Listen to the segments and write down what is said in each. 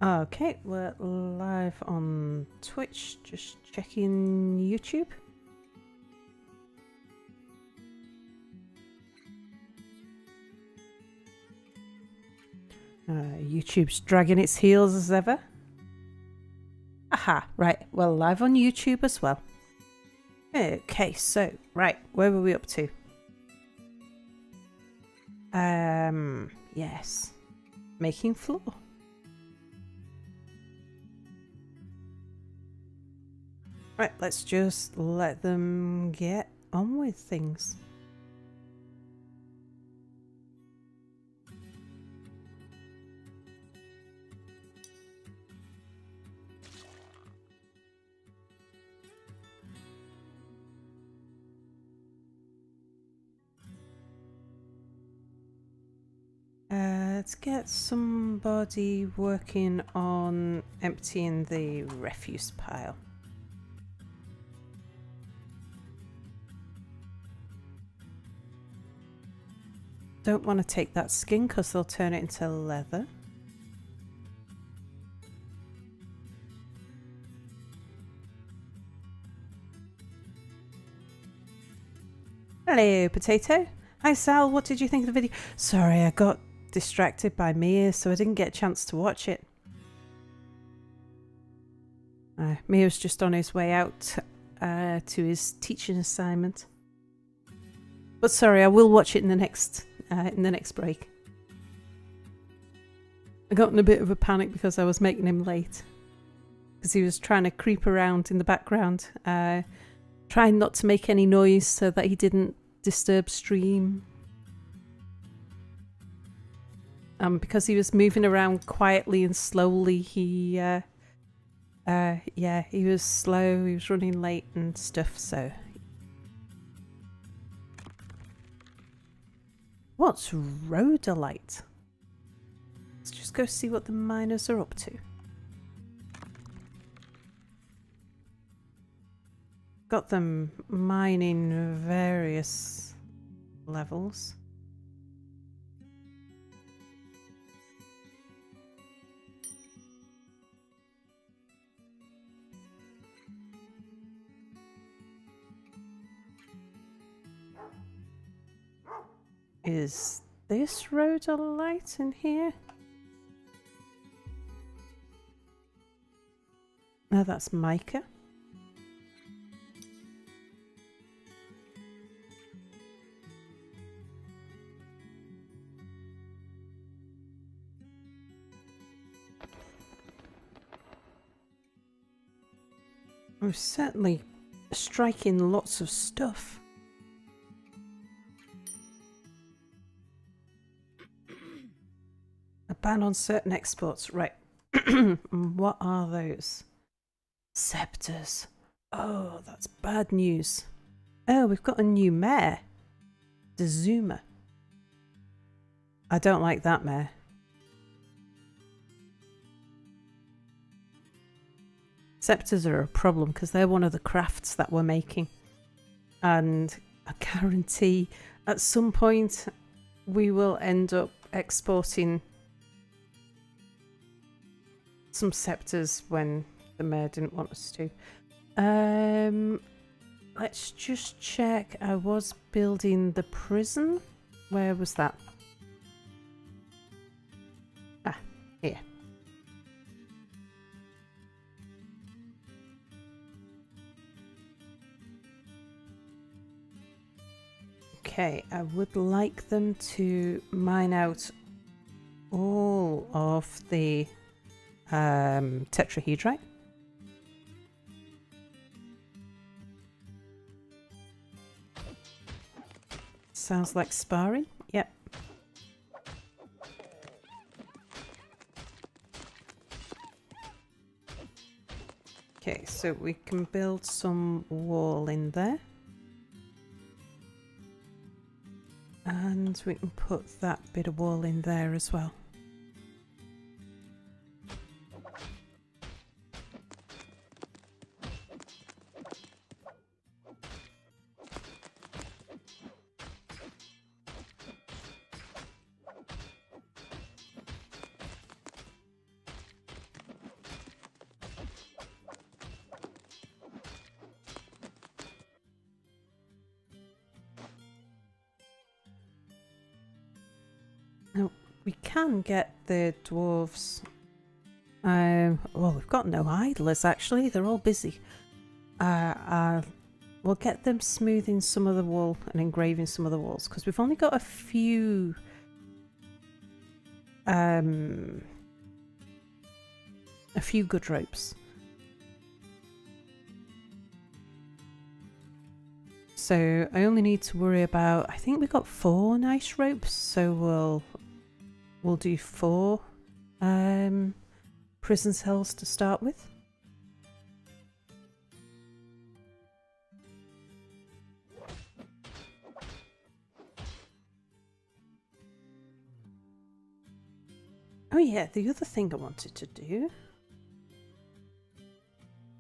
Okay, we're live on Twitch, just checking YouTube. YouTube's dragging its heels as ever. Aha, right, we're live on YouTube as well. Okay, so, right, where were we up to? Yes. Making floor. Right, let's just let them get on with things. Let's get somebody working on emptying the refuse pile. Don't want to take that skin because they'll turn it into leather. Hello, Potato. Hi, Sal. What did you think of the video? Sorry, I got distracted by Mia, so I didn't get a chance to watch it. Mia's just on his way out to his teaching assignment. But sorry, I will watch it in the next break. I got in a bit of a panic because I was making him late. Because he was trying to creep around in the background, trying not to make any noise so that he didn't disturb stream. Because he was moving around quietly and slowly, he was slow, he was running late and stuff, so. What's rhodolite? Let's just go see what the miners are up to. Got them mining various levels. Is this rhodolite in here? No, that's mica. We're certainly striking lots of stuff. A ban on certain exports, right. What are those? Scepters. Oh, that's bad news. Oh, we've got a new mayor. Dazuma. I don't like that mayor. Scepters are a problem because they're one of the crafts that we're making. And I guarantee at some point we will end up exporting some scepters when the mayor didn't want us to. Let's just check. I was building the prison. Where was that? Ah, here. Okay, I would like them to mine out all of the tetrahedrite. Sounds like sparring. Yep. Okay, so we can build some wall in there. And we can put that bit of wall in there as well. we can get the dwarves. Well, we've got no idlers actually. They're all busy. We'll get them smoothing some of the wool and engraving some of the walls because we've only got a few. A few good ropes. So I only need to worry about, I think we've got 4 nice ropes, so we'll do 4 prison cells to start with. Oh yeah, the other thing I wanted to do,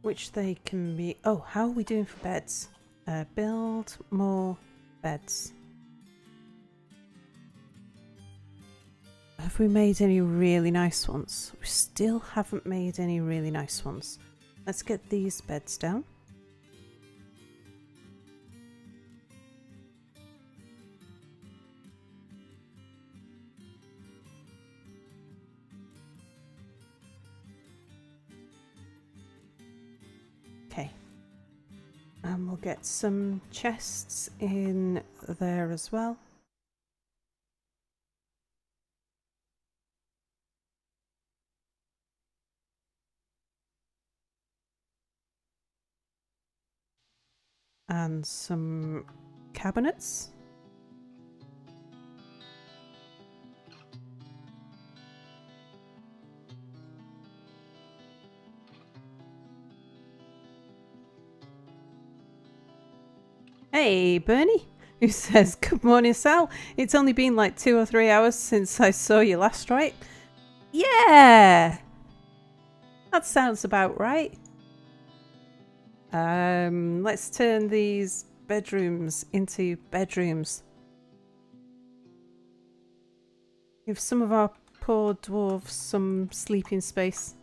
which they can be, oh, how are we doing for beds? Build more beds. Have we made any really nice ones? We still haven't made any really nice ones. Let's get these beds down. Okay. And we'll get some chests in there as well. And some cabinets. Hey, Bernie, who says, "Good morning, Sal. It's only been like 2 or 3 hours since I saw you last, right?" Yeah! That sounds about right. Let's turn these bedrooms into bedrooms. Give some of our poor dwarves some sleeping space.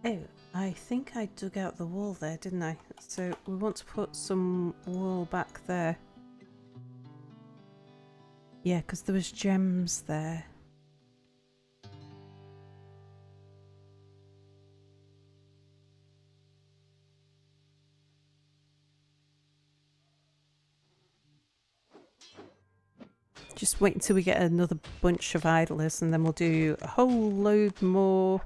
Oh, I think I dug out the wall there, didn't I? So we want to put some wool back there. Yeah, because there was gems there. Just wait until we get another bunch of idlers and then we'll do a whole load more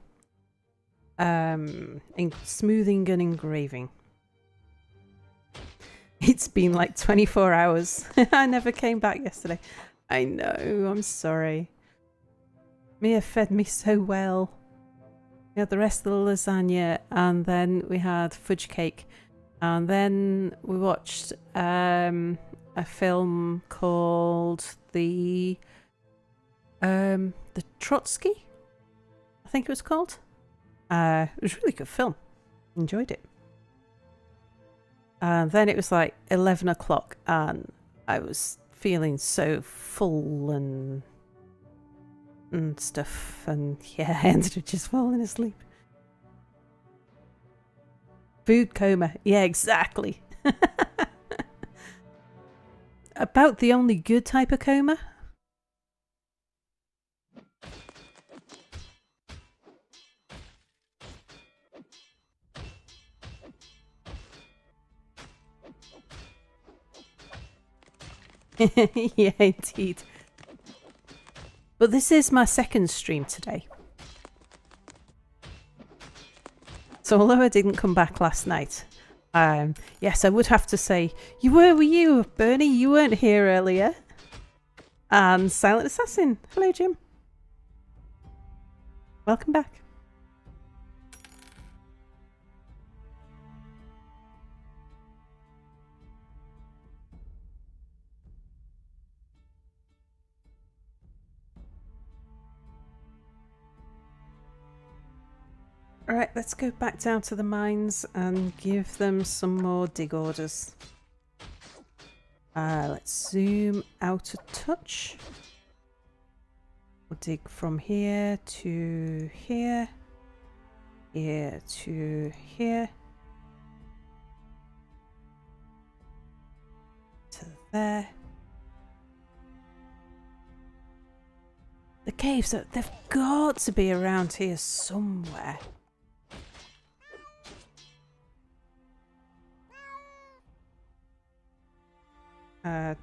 smoothing and engraving. It's been like 24 hours. I never came back yesterday. I know, I'm sorry. Mia fed me so well. We had the rest of the lasagna and then we had fudge cake. And then we watched a film called the Trotsky, I think it was called. It was a really good film. Enjoyed it. And then it was like 11 o'clock and I was feeling so full and stuff, and yeah, I ended up just falling asleep. Food coma. Yeah, exactly. About the only good type of coma. Yeah, indeed. But this is my second stream today. So although I didn't come back last night, yes, I would have to say, were you, Bernie? You weren't here earlier. And Silent Assassin. Hello, Jim. Welcome back. Alright, let's go back down to the mines and give them some more dig orders. Let's zoom out a touch. We'll dig from here to here. here to here. To there. The caves, they've got to be around here somewhere.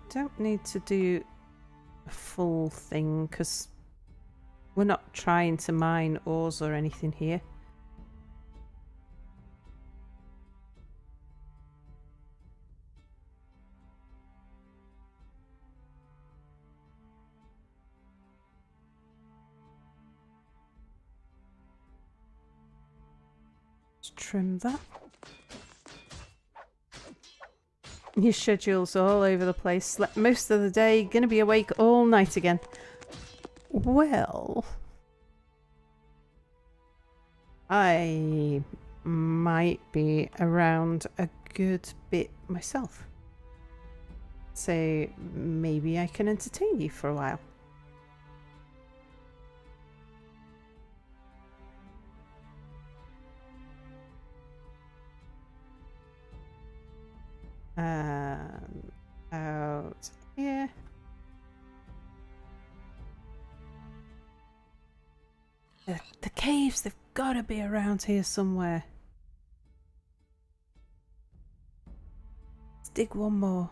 Don't need to do a full thing because we're not trying to mine ores or anything here. Let's trim that. Your schedule's all over the place. Slept most of the day, gonna be awake all night again. Well, I might be around a good bit myself. So maybe I can entertain you for a while. Out here. The caves, they've got to be around here somewhere. Let's dig one more.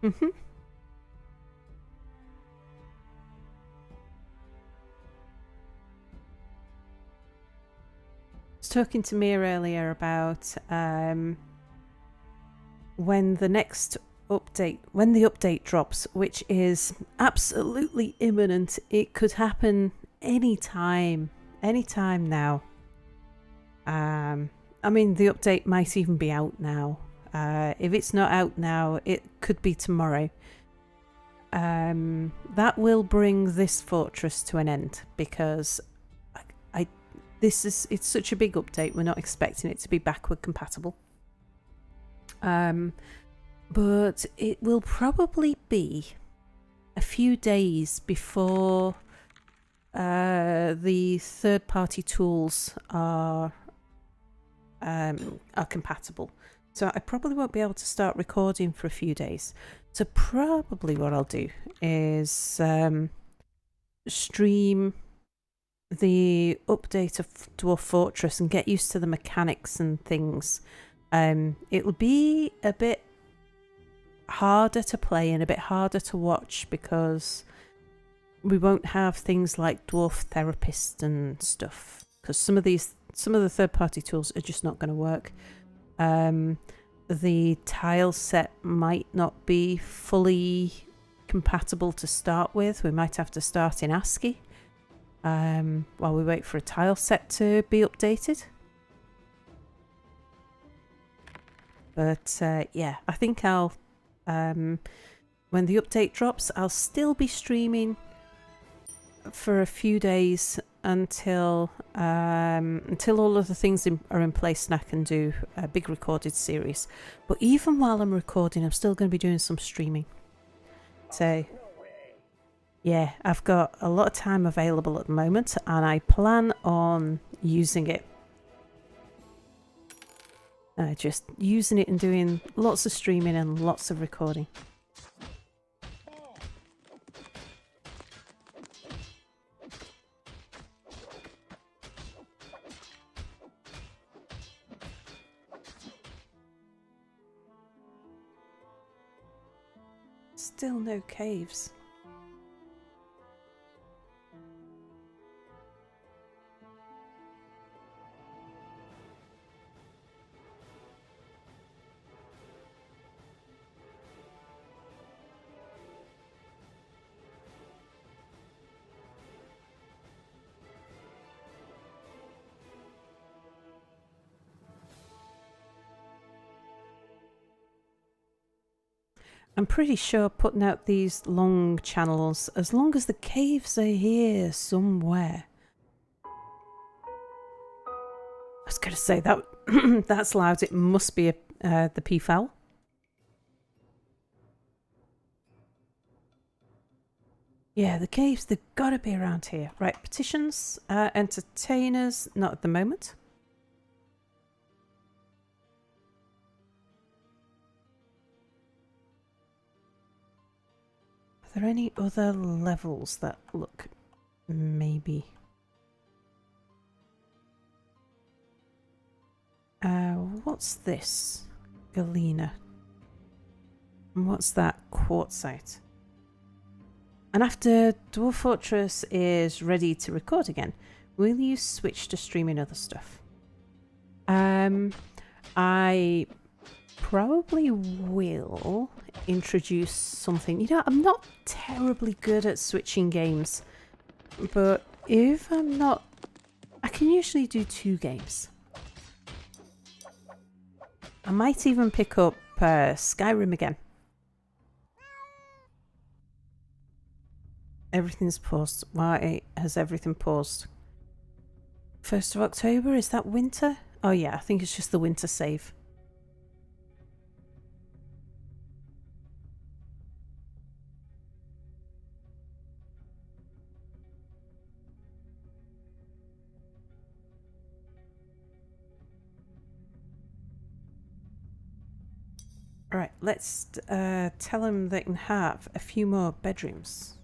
Mm-hmm. I was talking to Mia earlier about when the next update, when the update drops, which is absolutely imminent. It could happen anytime now. I mean, the update might even be out now. If it's not out now, it could be tomorrow. That will bring this fortress to an end because it's such a big update. We're not expecting it to be backward compatible. But it will probably be a few days before the third-party tools are compatible. So I probably won't be able to start recording for a few days. So probably what I'll do is stream the update of Dwarf Fortress and get used to the mechanics and things. It'll be a bit harder to play and a bit harder to watch because we won't have things like Dwarf Therapist and stuff, because some of the third-party tools are just not going to work. The tile set might not be fully compatible to start with. We might have to start in ASCII while we wait for a tile set to be updated. But yeah, I think I'll when the update drops, I'll still be streaming for a few days until all of the things are in place and I can do a big recorded series. But even while I'm recording, I'm still going to be doing some streaming. So yeah, I've got a lot of time available at the moment and I plan on using it. Just using it and doing lots of streaming and lots of recording. Still no caves. I'm pretty sure putting out these long channels, as long as the caves are here somewhere. I was going to say that that's loud. It must be the peafowl. Yeah, the caves, they've got to be around here. Right, petitions, entertainers, not at the moment. Are there any other levels that look maybe? What's this? Galena. And what's that? Quartzite. And after Dwarf Fortress is ready to record again, will you switch to streaming other stuff? I probably will introduce something. You know, I'm not terribly good at switching games, but if I'm not, I can usually do 2 games. I might even pick up Skyrim again. Everything's paused. Why has everything paused? 1st of October, is that winter? Oh yeah, I think it's just the winter save. Alright, let's tell them they can have a few more bedrooms.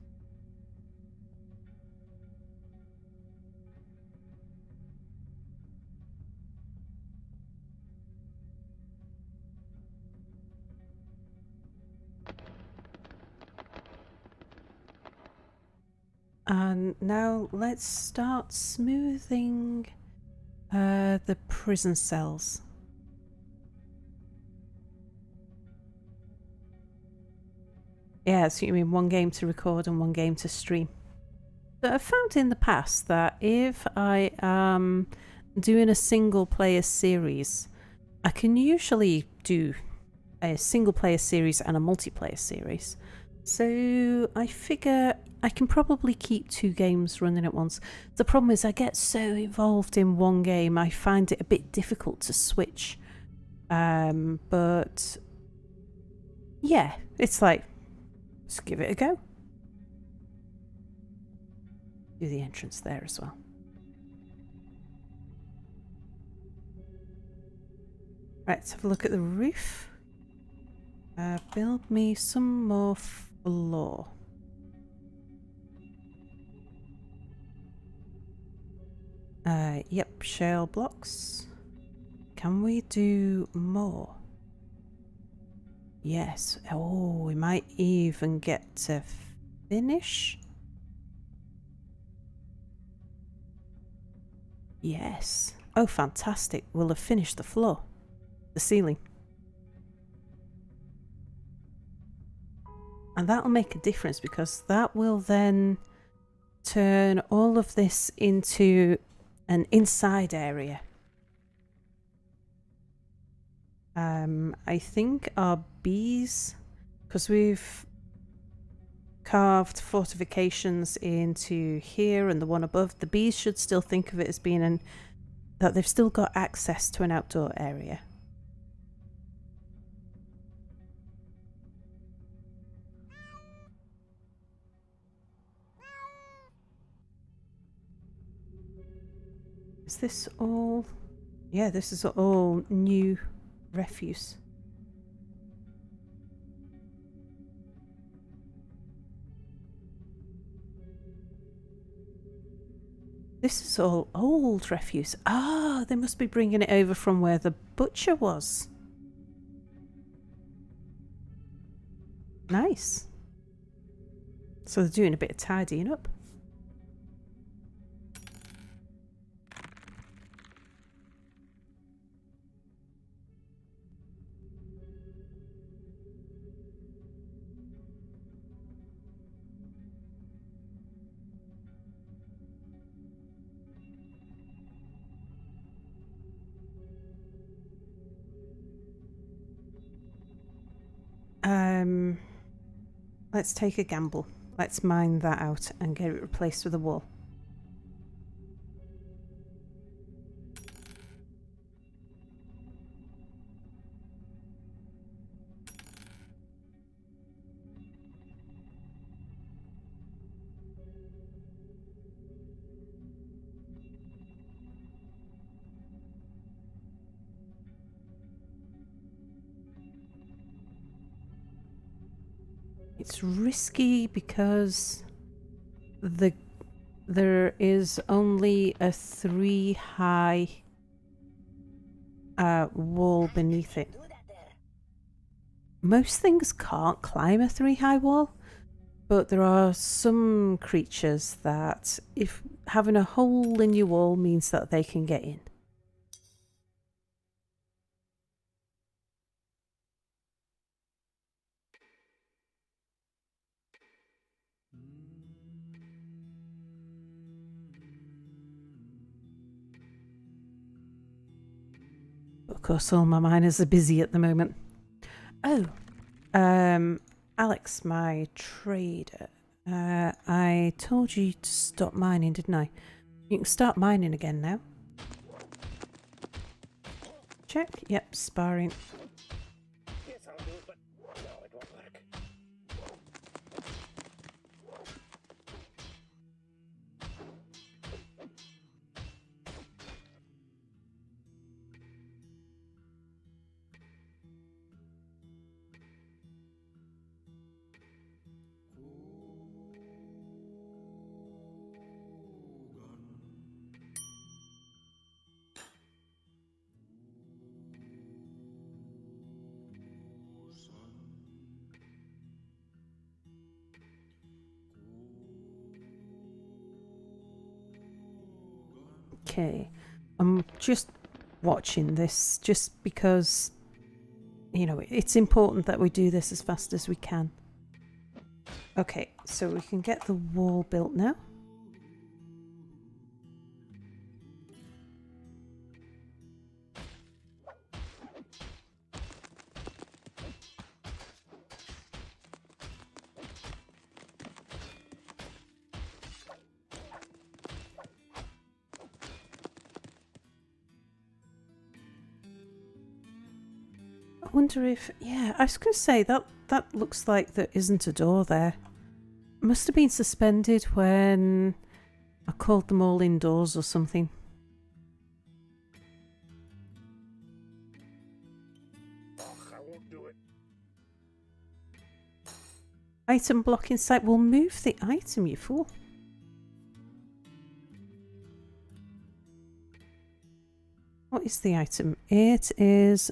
And now let's start smoothing the prison cells. Yeah, so you mean 1 game to record and 1 game to stream. But I've found in the past that if I am doing a single player series, I can usually do a single player series and a multiplayer series. So I figure I can probably keep 2 games running at once. The problem is I get so involved in 1 game, I find it a bit difficult to switch. But yeah, it's like, let's give it a go. Do the entrance there as well. Right, let's have a look at the roof. Build me some more floor. Yep, shale blocks. Can we do more? Yes. Oh, we might even get to finish. Yes. Oh, fantastic. We'll have finished the floor. The ceiling. And that'll make a difference because that will then turn all of this into an inside area. I think our bees, because we've carved fortifications into here and the one above, the bees should still think of it as being that they've still got access to an outdoor area. Is this all? Yeah, this is all new refuse. This is all old refuse. Ah, they must be bringing it over from where the butcher was. Nice. So they're doing a bit of tidying up. Let's take a gamble. Let's mine that out and get it replaced with a wall. It's risky because there is only a 3 high wall beneath it. Most things can't climb a 3 high wall, but there are some creatures that if having a hole in your wall means that they can get in. Of course, all my miners are busy at the moment. Oh, Alex, my trader. I told you to stop mining, didn't I? You can start mining again now. Check. Yep, sparring. Yes, I'll do it, but no, it won't work. Okay, I'm just watching this just because, you know, it's important that we do this as fast as we can. Okay, so we can get the wall built now. I wonder if, yeah, I was going to say that looks like there isn't a door there. It must have been suspended when I called them all indoors or something. Ugh, I won't do it. Item block in sight. We'll move the item, you fool. What is the item? It is...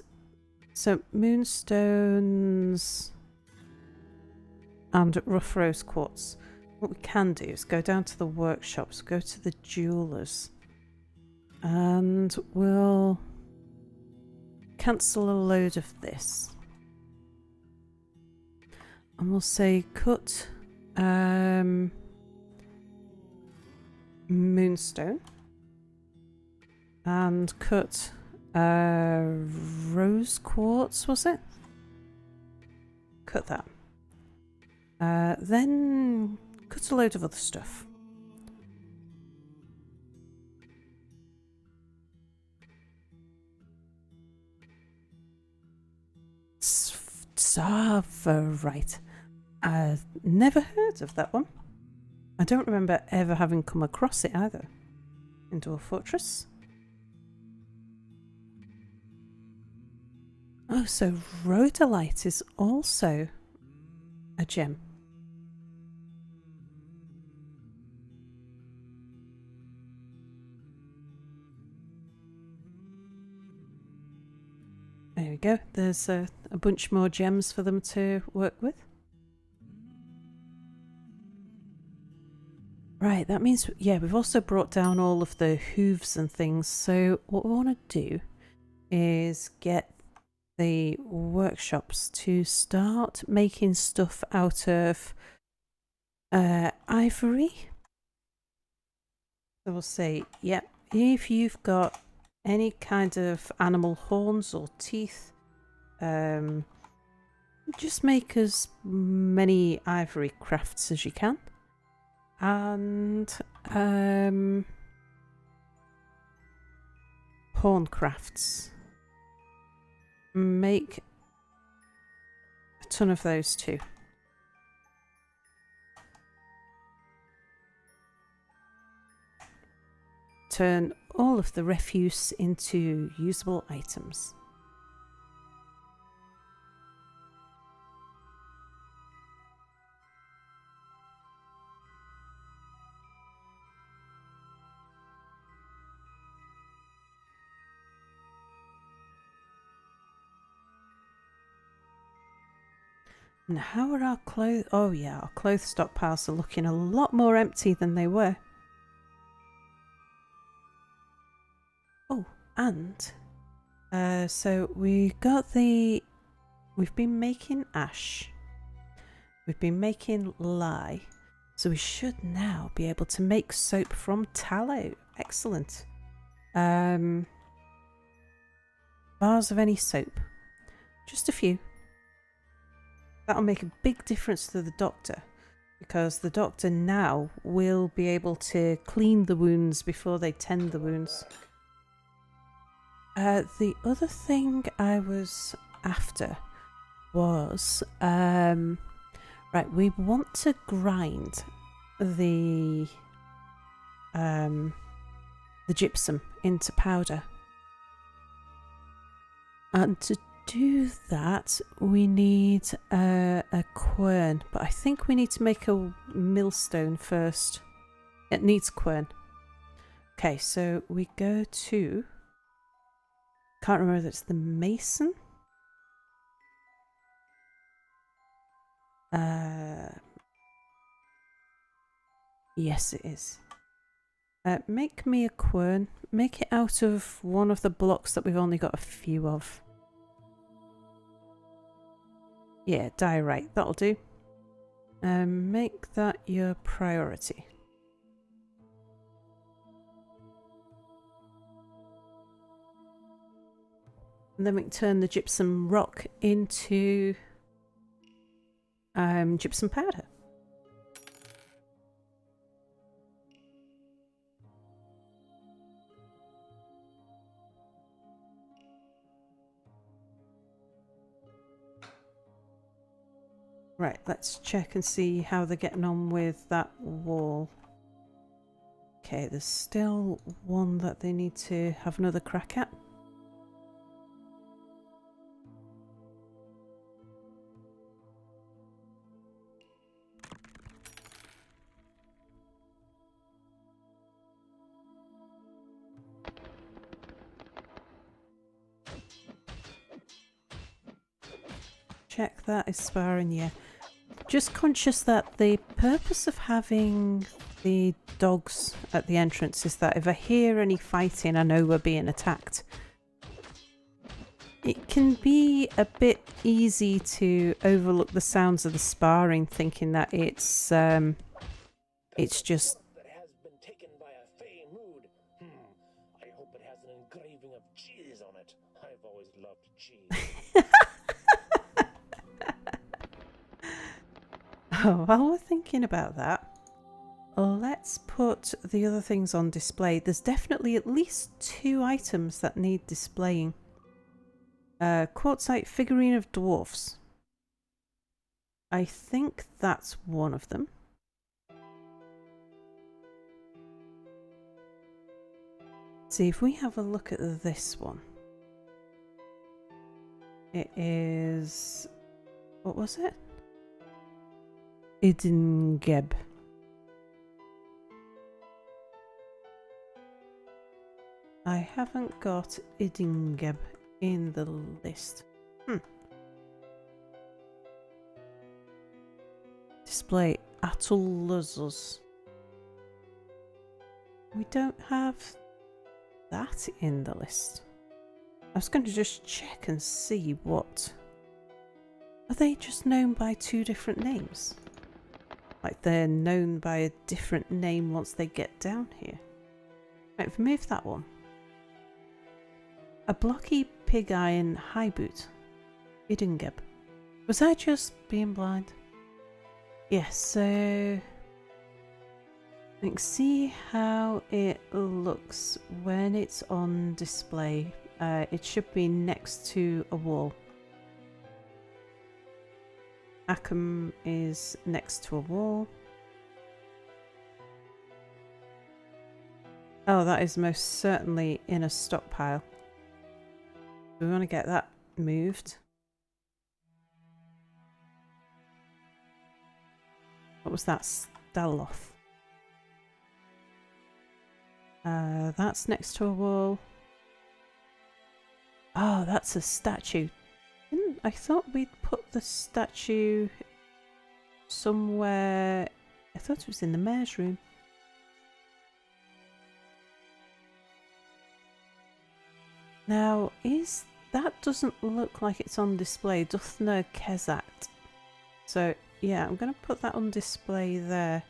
So, moonstones and rough rose quartz. What we can do is go down to the workshops, go to the jewelers, and we'll cancel a load of this. And we'll say cut moonstone and cut rose quartz, was it? Cut that. Then cut a load of other stuff. Sarverite. I've never heard of that one. I don't remember ever having come across it either in Dwarf Fortress. Oh, so rhodolite is also a gem. There we go. There's a bunch more gems for them to work with. Right, that means, yeah, we've also brought down all of the hooves and things. So what we want to do is get the workshops to start making stuff out of ivory. So we'll say, yeah, if you've got any kind of animal horns or teeth, just make as many ivory crafts as you can. And horn crafts. Make a ton of those too. Turn all of the refuse into usable items. And how are our clothes? Oh yeah, our clothes stockpiles are looking a lot more empty than they were. Oh, and so we've been making ash. We've been making lye. So we should now be able to make soap from tallow. Excellent. Bars of any soap. Just a few. That'll make a big difference to the doctor, because the doctor now will be able to clean the wounds before they tend the wounds. The other thing I was after was right, we want to grind the gypsum into powder, and to do that we need a quern, but I think we need to make a millstone first. It needs quern. Okay, so we go to, can't remember if it's the mason. Yes, it is. Make me a quern. Make it out of one of the blocks that we've only got a few of. Yeah, diorite, that'll do. Make that your priority. And then we can turn the gypsum rock into gypsum powder. Right, let's check and see how they're getting on with that wall. Okay, there's still one that they need to have another crack at. Check that is sparring, yeah. Just conscious that the purpose of having the dogs at the entrance is that if I hear any fighting, I know we're being attacked. It can be a bit easy to overlook the sounds of the sparring, thinking that it's just... That has been taken by a fey mood. I hope it has an engraving of cheese on it. I've always loved cheese. Oh, while we're thinking about that, let's put the other things on display. There's definitely at least 2 items that need displaying. Quartzite figurine of dwarfs. I think that's one of them. See, if we have a look at this one. It is... what was it? Idingeb. I haven't got Idingeb in the list. Display Atuluzuz. We don't have that in the list. I was going to just check and see what... Are they just known by 2 different names? Like they're known by a different name once they get down here. Right, remove that one. A blocky pig iron high boot. Idingeb. Was I just being blind? Yes, so... I can see how it looks when it's on display. It should be next to a wall. Ackham is next to a wall. Oh, that is most certainly in a stockpile. We want to get that moved. What was that? Staloth. That's next to a wall. Oh, that's a statue. I thought we'd put the statue somewhere. I thought it was in the mayor's room. Now, that doesn't look like it's on display. Duthna Kezat. So, yeah, I'm going to put that on display there.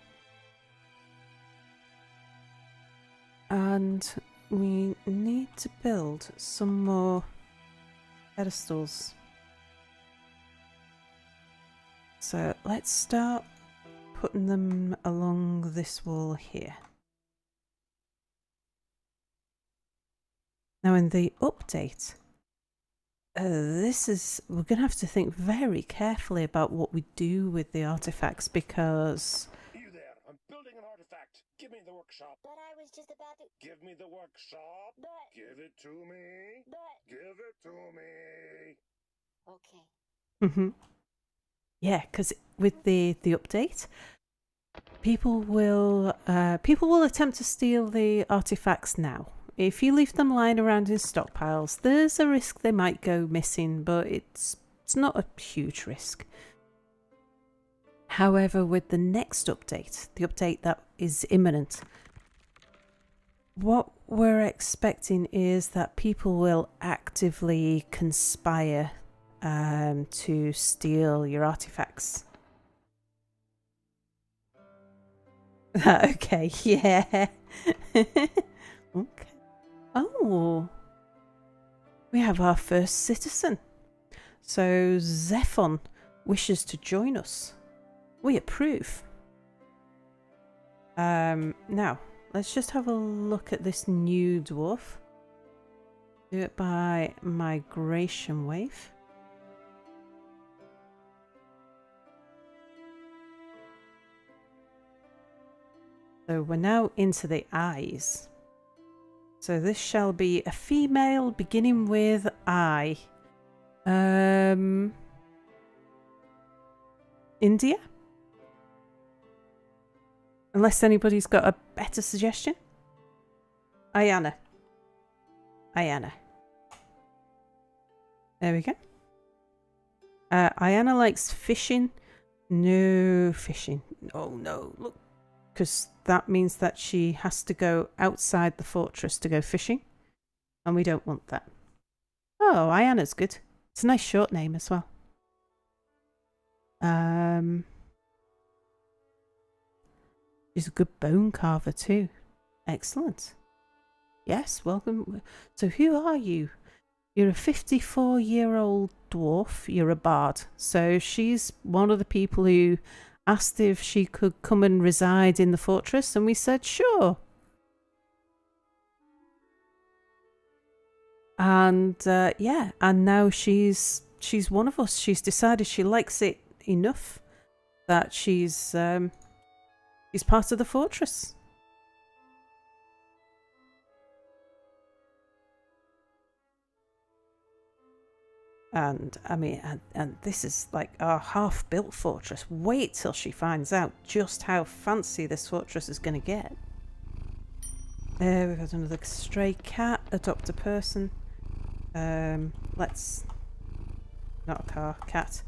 And we need to build some more pedestals. So let's start putting them along this wall here. Now in the update, we're going to have to think very carefully about what we do with the artifacts because... You there, I'm building an artifact. Give me the workshop. But I was just about to... Give me the workshop. But... Give it to me. But... Give it to me. Okay. Yeah, because with the update, people will attempt to steal the artifacts now. If you leave them lying around in stockpiles, there's a risk they might go missing, but it's not a huge risk. However, with the next update, the update that is imminent, what we're expecting is that people will actively conspire to steal your artifacts. Okay, yeah. Okay. Oh, we have our first citizen. So Zephon wishes to join us. We approve. Now, let's just have a look at this new dwarf. Do it by migration wave. So we're now into the eyes. So this shall be a female beginning with I. India? Unless anybody's got a better suggestion. Ayana. There we go. Ayana likes fishing. No fishing. Oh no, look. Because that means that she has to go outside the fortress to go fishing. And we don't want that. Oh, Ayana's good. It's a nice short name as well. She's a good bone carver too. Excellent. Yes, welcome. So who are you? You're a 54-year-old dwarf. You're a bard. So she's one of the people who asked if she could come and reside in the fortress, and we said sure. And yeah, and now she's one of us. She's decided she likes it enough that she's part of the fortress. And I mean, and this is like our half-built fortress. Wait till she finds out just how fancy this fortress is going to get. We've got another stray cat. Adopt a person. Let's not a car, cat.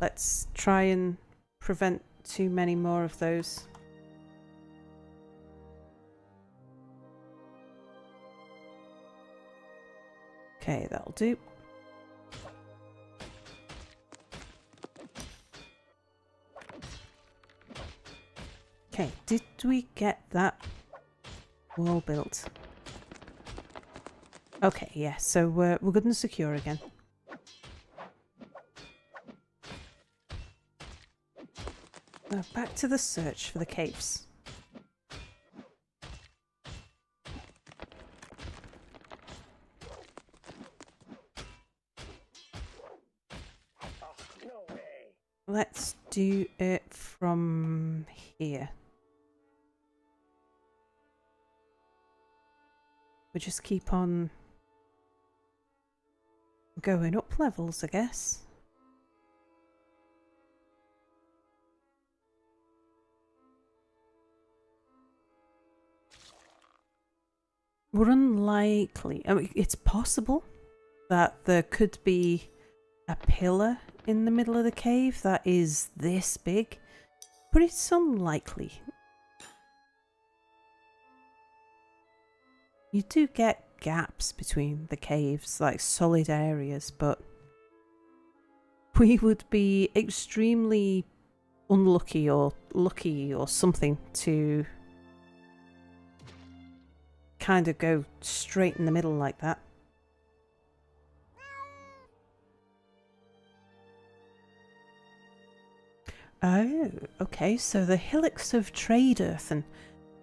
Let's try and prevent too many more of those. Okay, that'll do. Okay, did we get that wall built? Okay, yeah, so we're good and secure again. Now back to the search for the caves. No way. Let's do it from here. We just keep on going up levels, I guess. We're unlikely. I mean, it's possible that there could be a pillar in the middle of the cave that is this big, but it's unlikely. You do get gaps between the caves, like solid areas, but we would be extremely unlucky or lucky or something to kind of go straight in the middle like that. Oh, okay, so the hillocks of Trade Earthen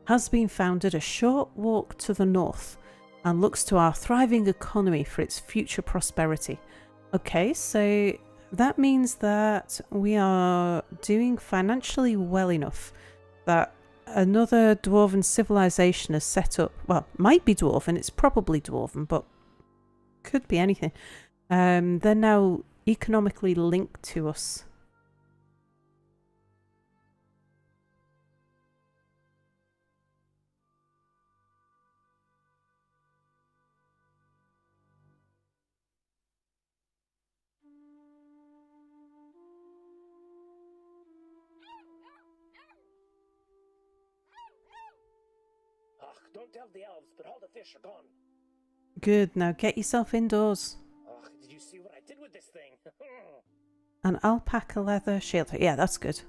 has been founded a short walk to the north and looks to our thriving economy for its future prosperity. Okay, so that means that we are doing financially well enough that another dwarven civilization has set up, well, might be dwarven, it's probably dwarven, but could be anything. They're now economically linked to us. Ach, don't tell the elves, but all the fish are gone. Good, now get yourself indoors. Ach, did you see what I did with this thing? An alpaca leather shield. Yeah, that's good.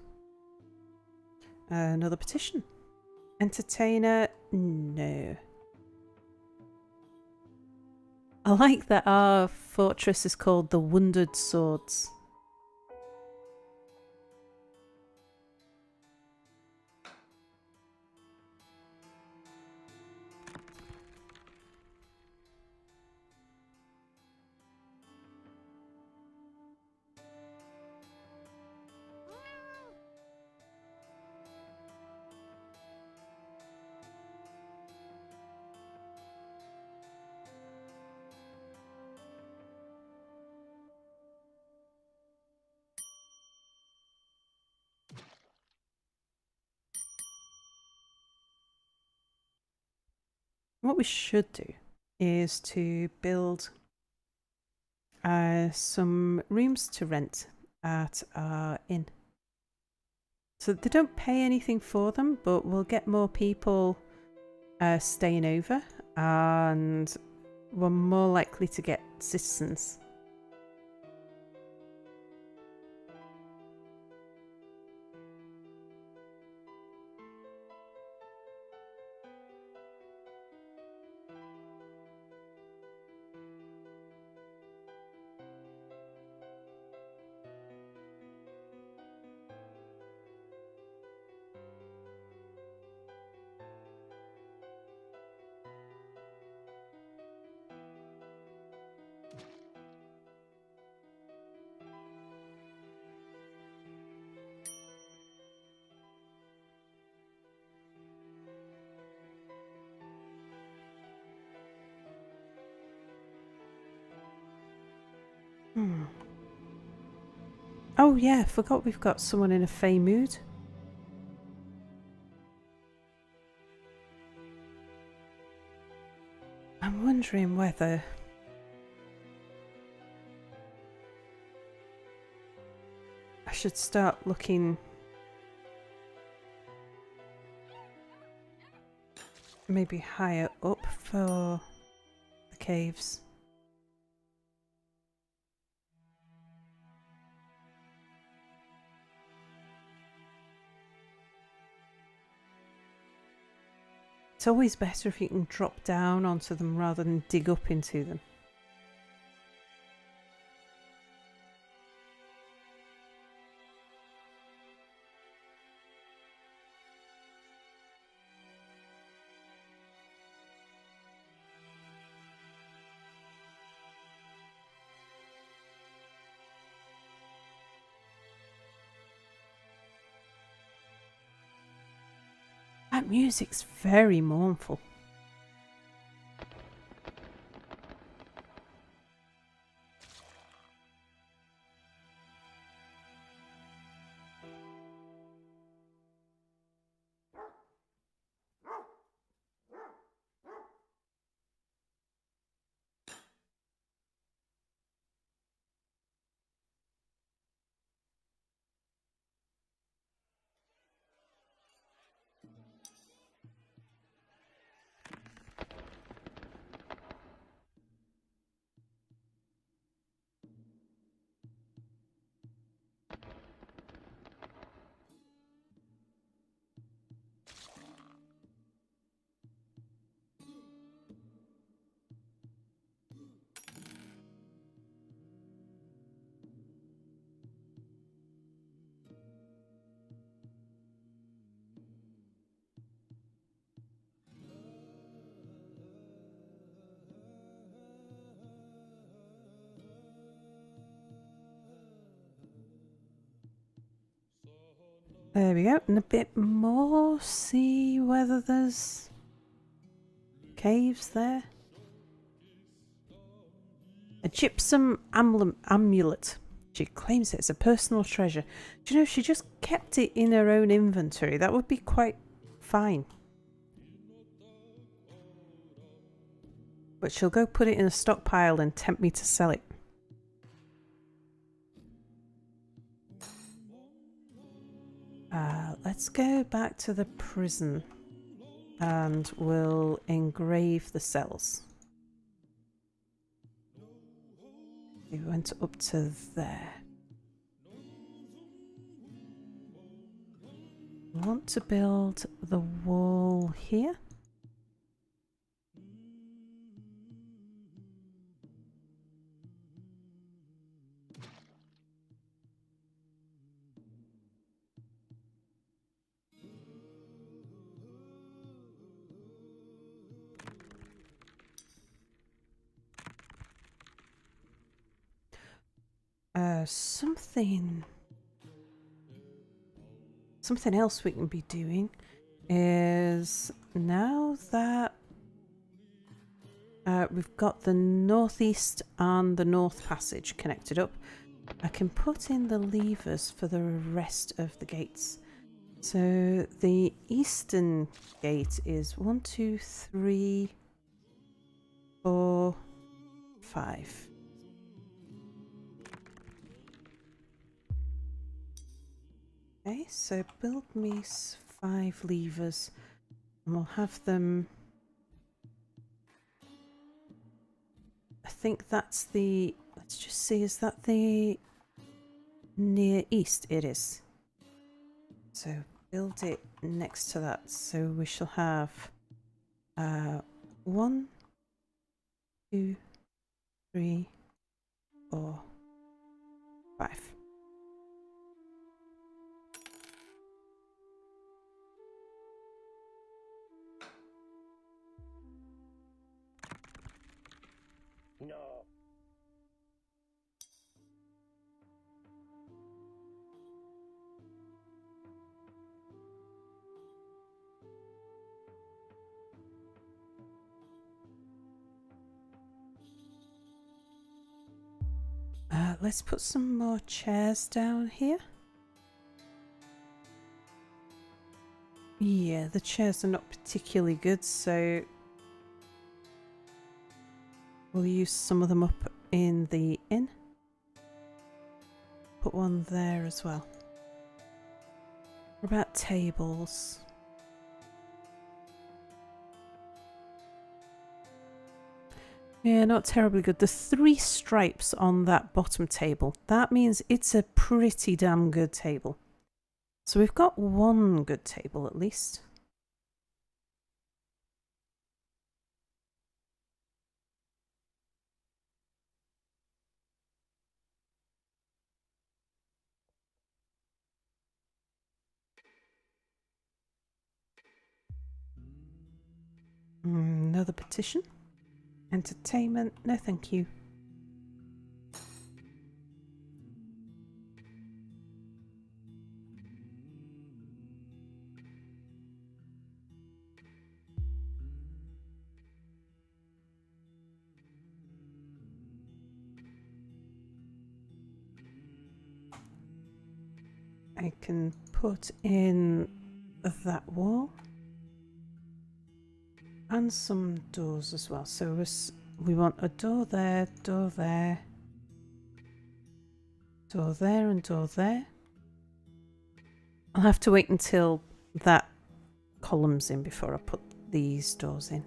Another petition. Entertainer. No. I like that our fortress is called the Wounded Swords. What we should do is to build some rooms to rent at our inn. So they don't pay anything for them, but we'll get more people staying over and we're more likely to get citizens. Oh yeah, forgot we've got someone in a fey mood. I'm wondering whether I should start looking maybe higher up for the caves. It's always better if you can drop down onto them rather than dig up into them. That music's very mournful. There we go. And a bit more. See whether there's caves there. A gypsum amulet. She claims it's a personal treasure. Do you know, if she just kept it in her own inventory, that would be quite fine. But she'll go put it in a stockpile and tempt me to sell it. Let's go back to the prison and we'll engrave the cells. We went up to there. We want to build the wall here. Something else we can be doing is now that we've got the northeast and the north passage connected up, I can put in the levers for the rest of the gates. So the eastern gate is 1, 2, 3, 4, 5. Okay, so build me 5 levers and we'll have them. I think that's the, let's just see, is that the near east? It is. So build it next to that. So we shall have 1, 2, 3, 4, 5. No. Let's put some more chairs down here. Yeah, the chairs are not particularly good, so we'll use some of them up in the inn. Put one there as well. What about tables? Yeah, not terribly good. The 3 stripes on that bottom table, that means it's a pretty damn good table. So we've got 1 good table at least. Another petition. Entertainment, no thank you. I can put in that wall and some doors as well. So we want a door there, door there, door there and door there. I'll have to wait until that column's in before I put these doors in.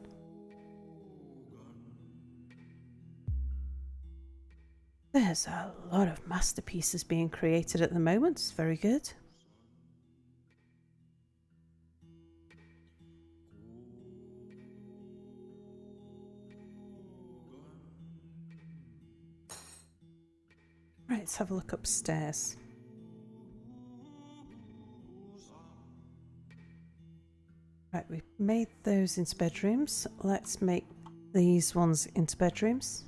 There's a lot of masterpieces being created at the moment. It's very good. Right, let's have a look upstairs. Right, we've made those into bedrooms. Let's make these ones into bedrooms.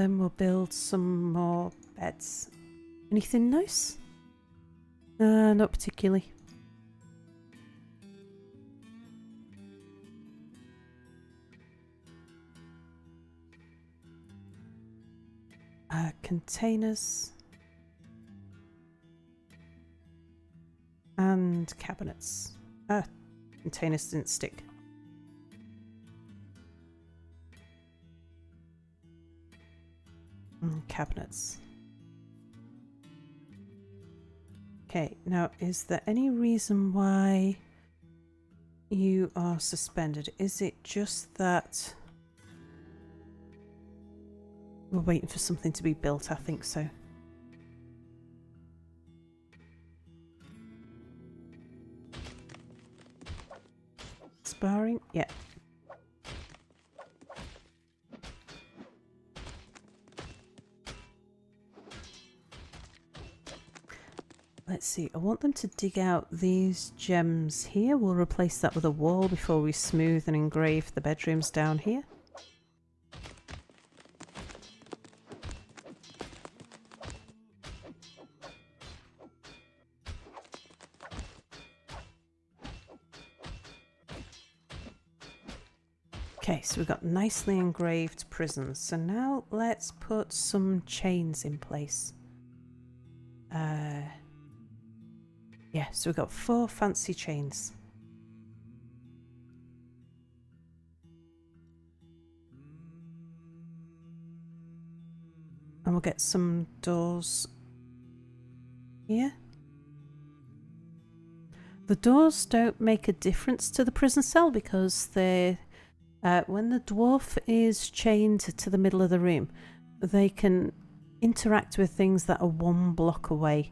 then we'll build some more beds. Anything nice? Not particularly. Containers. And cabinets. Containers didn't stick. Cabinets. Okay, now is there any reason why you are suspended? Is it just that we're waiting for something to be built? I think so. Sparring? Yeah. Let's see, I want them to dig out these gems here. We'll replace that with a wall before we smooth and engrave the bedrooms down here. Okay, so we've got nicely engraved prisons. So now let's put some chains in place. Yeah, so we've got 4 fancy chains. And we'll get some doors here. The doors don't make a difference to the prison cell because they're when the dwarf is chained to the middle of the room, they can interact with things that are 1 block away.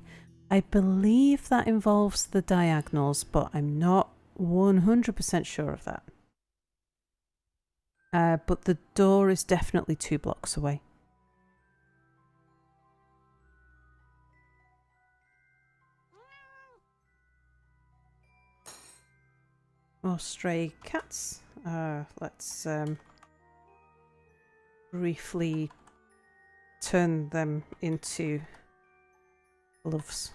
I believe that involves the diagonals, but I'm not 100% sure of that. But the door is definitely 2 blocks away. More stray cats. Let's briefly turn them into gloves.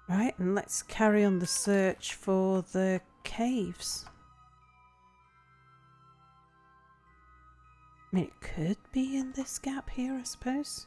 Right, and let's carry on the search for the caves. I mean, it could be in this gap here, I suppose.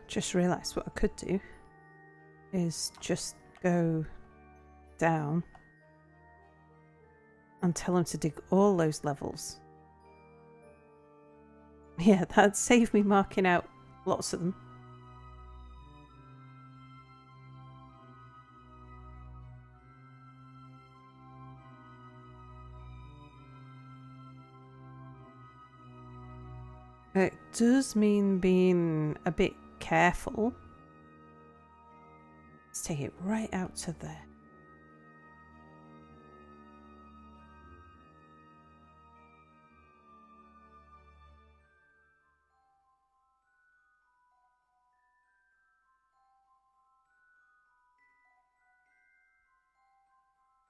Just realised what I could do is just go down and tell them to dig all those levels. Yeah, that'd save me marking out lots of them. It does mean being a bit careful. Let's take it right out to there.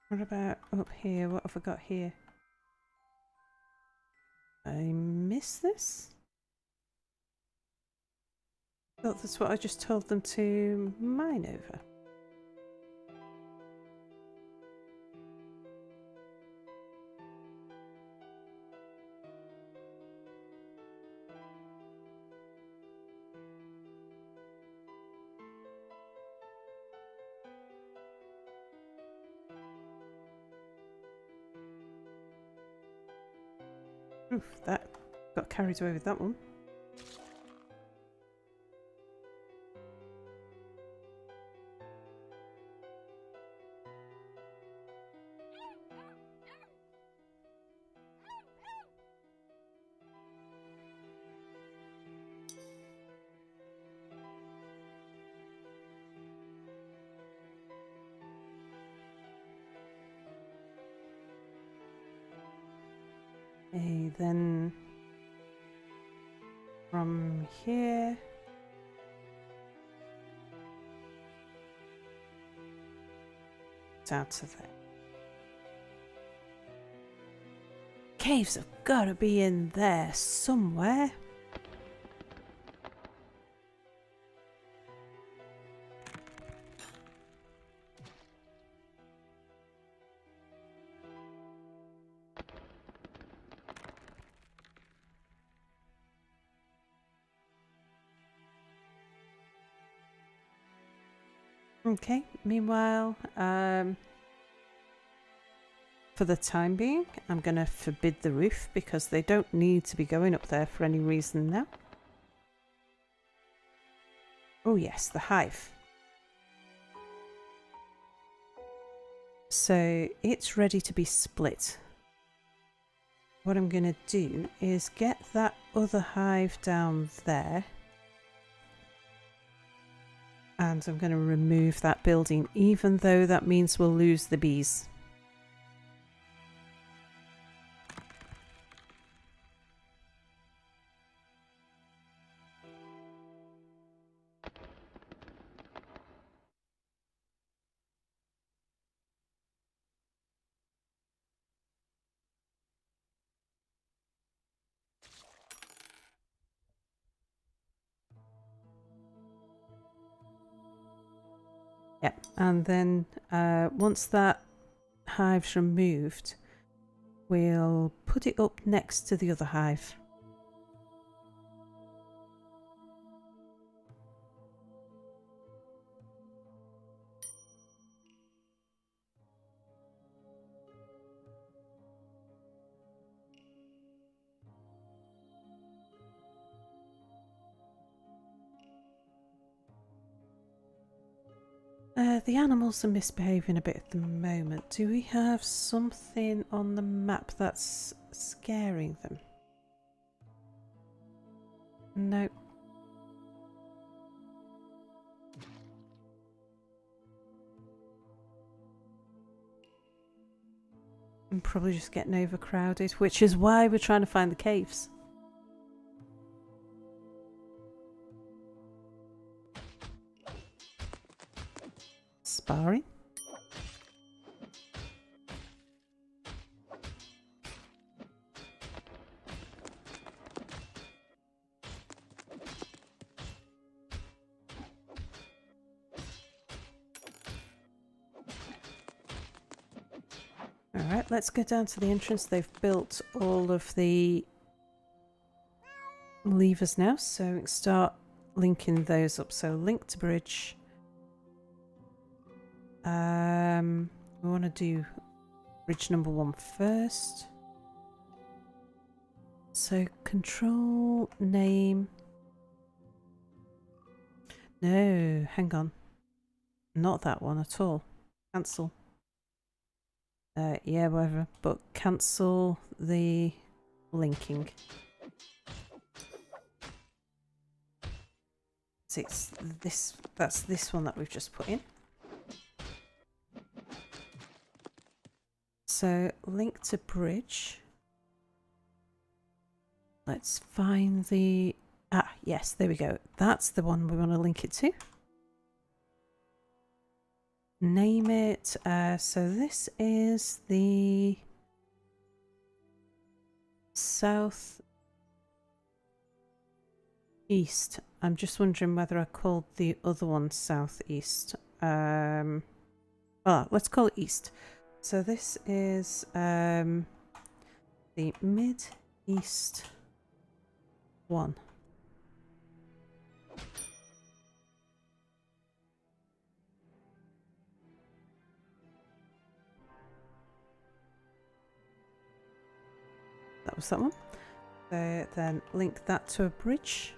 What about up here? What have I got here? I missed this? I thought that's what I just told them to mine over. Oof, that got carried away with that one. Okay, then from here down to there. Caves have got to be in there somewhere. Okay, meanwhile, for the time being, I'm going to forbid the roof because they don't need to be going up there for any reason now. Oh yes, the hive. So it's ready to be split. What I'm going to do is get that other hive down there. And I'm going to remove that building, even though that means we'll lose the bees. Yep, and then once that hive's removed, we'll put it up next to the other hive. The animals are misbehaving a bit at the moment. Do we have something on the map that's scaring them? Nope. I'm probably just getting overcrowded, which is why we're trying to find the caves. Sparring. Alright, let's go down to the entrance. They've built all of the levers now, so we can start linking those up. So link to bridge. We want to do bridge number 1 first. So control name. No, hang on. Not that one at all. Cancel. Yeah, whatever. But cancel the linking. So it's this. That's this one that we've just put in. So link to bridge. Let's find the... Ah, yes, there we go. That's the one we want to link it to. Name it. So this is the south east. I'm just wondering whether I called the other one southeast. Well, let's call it east. So this is the mid-east one. That was that one. So then link that to a bridge.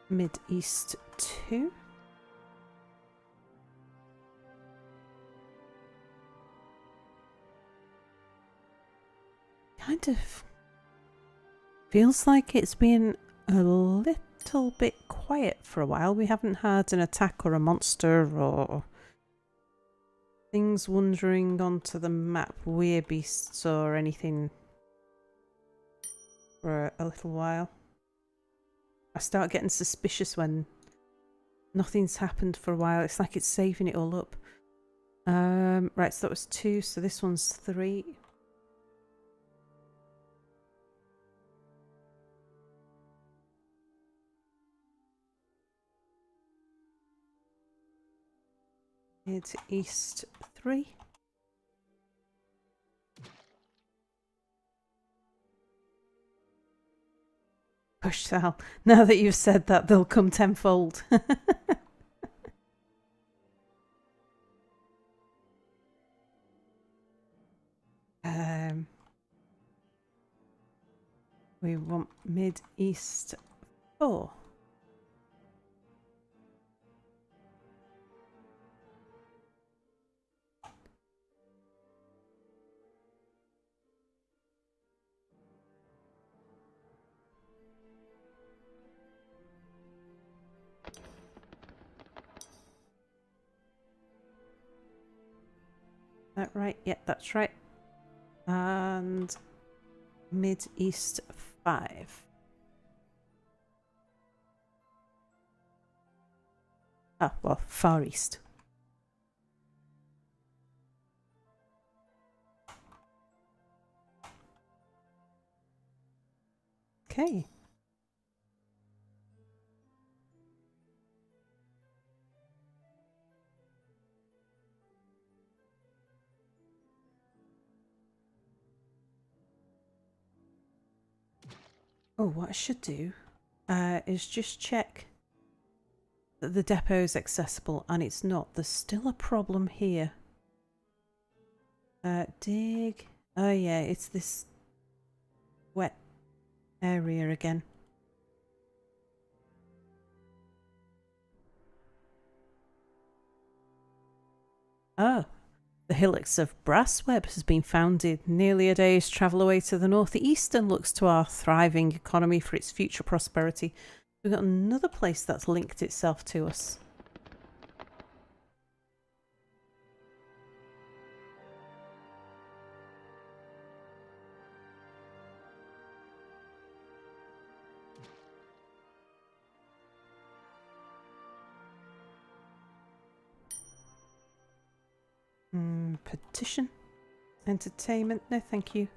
Mid-east 2. Kind of feels like it's been a little bit quiet for a while. We haven't had an attack or a monster or things wandering onto the map, weird beasts or anything for a little while. I start getting suspicious when nothing's happened for a while. It's like it's saving it all up. Right, so that was 2, so this one's 3. Mid east 3. Push Sal. Now that you've said that, they'll come tenfold. We want mid east 4. That right? Yeah, that's right. And mid east 5. Ah, well, far east. Okay. Oh, what I should do is just check that the depot is accessible, and it's not. There's still a problem here. Dig. Oh yeah, it's this wet area again. Oh, the hillocks of Brassweb has been founded nearly a day's travel away to the northeast and looks to our thriving economy for its future prosperity. We've got another place that's linked itself to us. Petition. Entertainment. No, thank you.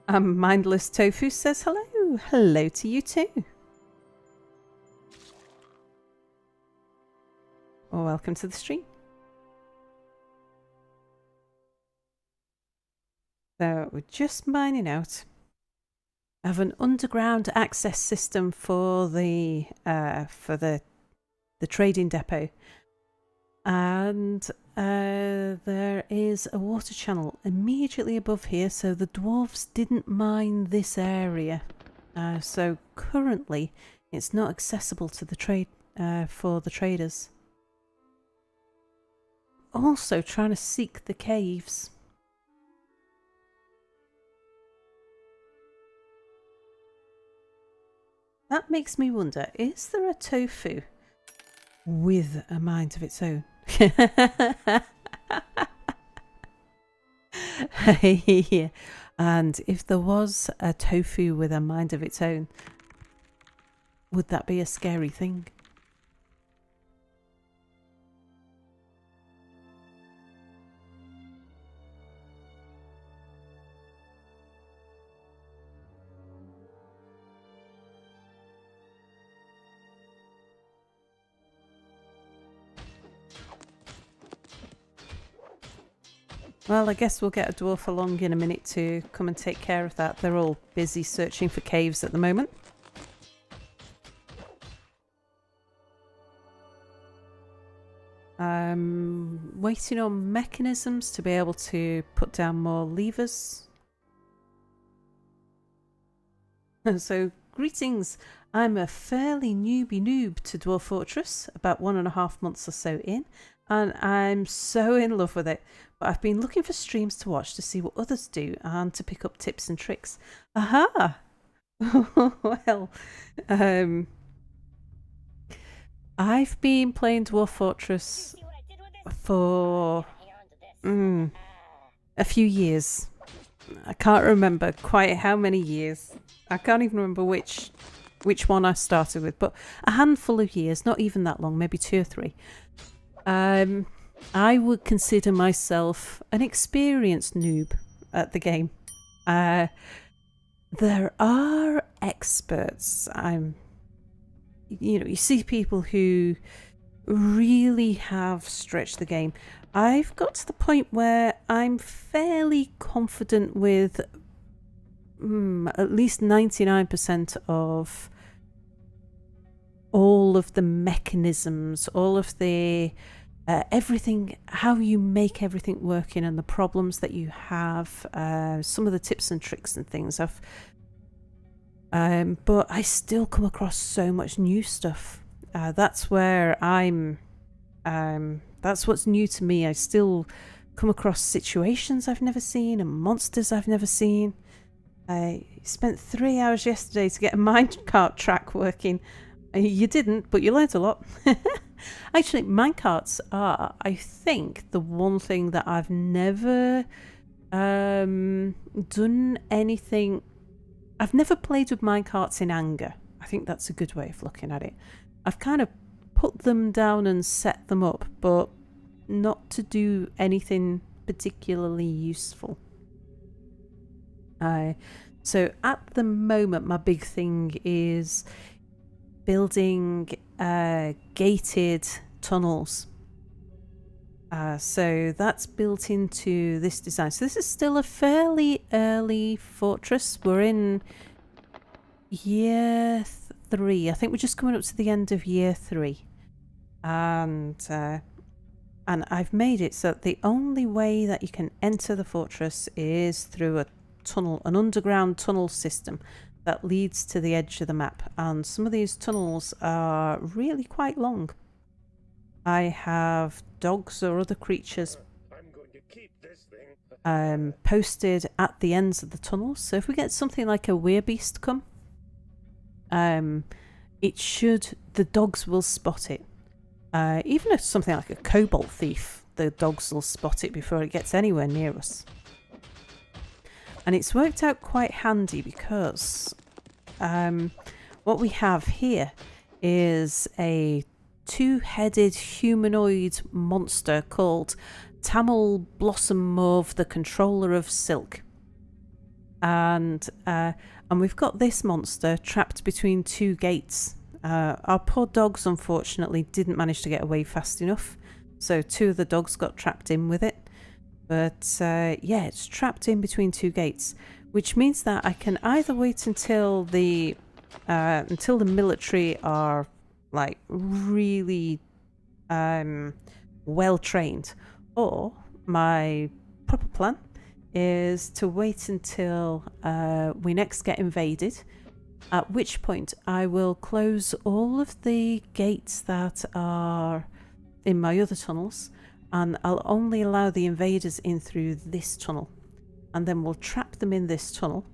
Mindless Tofu says hello. Hello to you too. Well, welcome to the stream. So we're just mining out. I have an underground access system for the trading depot, and there is a water channel immediately above here, so the dwarves didn't mine this area, so currently it's not accessible to the trade for the traders. Also trying to seek the caves. That makes me wonder, is there a tofu with a mind of its own? Yeah. And if there was a tofu with a mind of its own, would that be a scary thing? Well, I guess we'll get a dwarf along in a minute to come and take care of that. They're all busy searching for caves at the moment. Waiting on mechanisms to be able to put down more levers. So, greetings. I'm a fairly newbie noob to Dwarf Fortress, about 1.5 months or so in, and I'm so in love with it. But I've been looking for streams to watch to see what others do and to pick up tips and tricks. Aha! Well, um, I've been playing Dwarf Fortress See what I did with this? for Hang on to this. a few years. I can't remember quite how many years. I can't even remember which one I started with, but a handful of years, not even that long, maybe 2 or 3. I would consider myself an experienced noob at the game. There are experts. You see people who really have stretched the game. I've got to the point where I'm fairly confident with at least 99% of all of the mechanisms, all of the everything, how you make everything working, and the problems that you have. Some of the tips and tricks and things but I still come across so much new stuff. That's where I'm. That's what's new to me. I still come across situations I've never seen and monsters I've never seen. I spent 3 hours yesterday to get a minecart track working. You didn't, but you learnt a lot. Actually, minecarts are, I think, the one thing that I've never done anything. I've never played with minecarts in anger. I think that's a good way of looking at it. I've kind of put them down and set them up, but not to do anything particularly useful. So at the moment, my big thing is building gated tunnels. So that's built into this design. So this is still a fairly early fortress. We're in year 3. I think we're just coming up to the end of year 3. And I've made it so that the only way that you can enter the fortress is through a tunnel, an underground tunnel system that leads to the edge of the map. And some of these tunnels are really quite long. I have dogs or other creatures I'm going to keep this thing. posted at the ends of the tunnels. So if we get something like a werebeast come, the dogs will spot it. Even if something like a cobalt thief, the dogs will spot it before it gets anywhere near us. And it's worked out quite handy because what we have here is a 2-headed humanoid monster called Tamil Blossom Mauve, the controller of silk. And we've got this monster trapped between 2 gates. Our poor dogs, unfortunately, didn't manage to get away fast enough. So 2 of the dogs got trapped in with it. But yeah, it's trapped in between 2 gates, which means that I can either wait until the military are like really well trained, or my proper plan is to wait until we next get invaded, at which point I will close all of the gates that are in my other tunnels, and I'll only allow the invaders in through this tunnel, and then we'll trap them in this tunnel,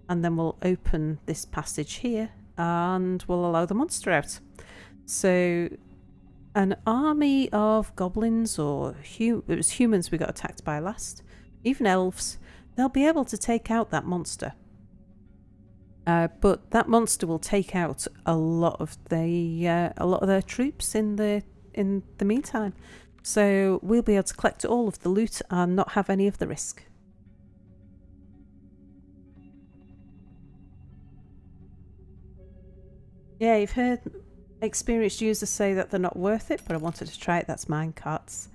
and then we'll open this passage here and we'll allow the monster out. So an army of goblins, or it was humans we got attacked by last, even elves, they'll be able to take out that monster. But that monster will take out a lot of their troops in the meantime. So we'll be able to collect all of the loot and not have any of the risk. Yeah, you've heard experienced users say that they're not worth it, but I wanted to try it. That's minecarts.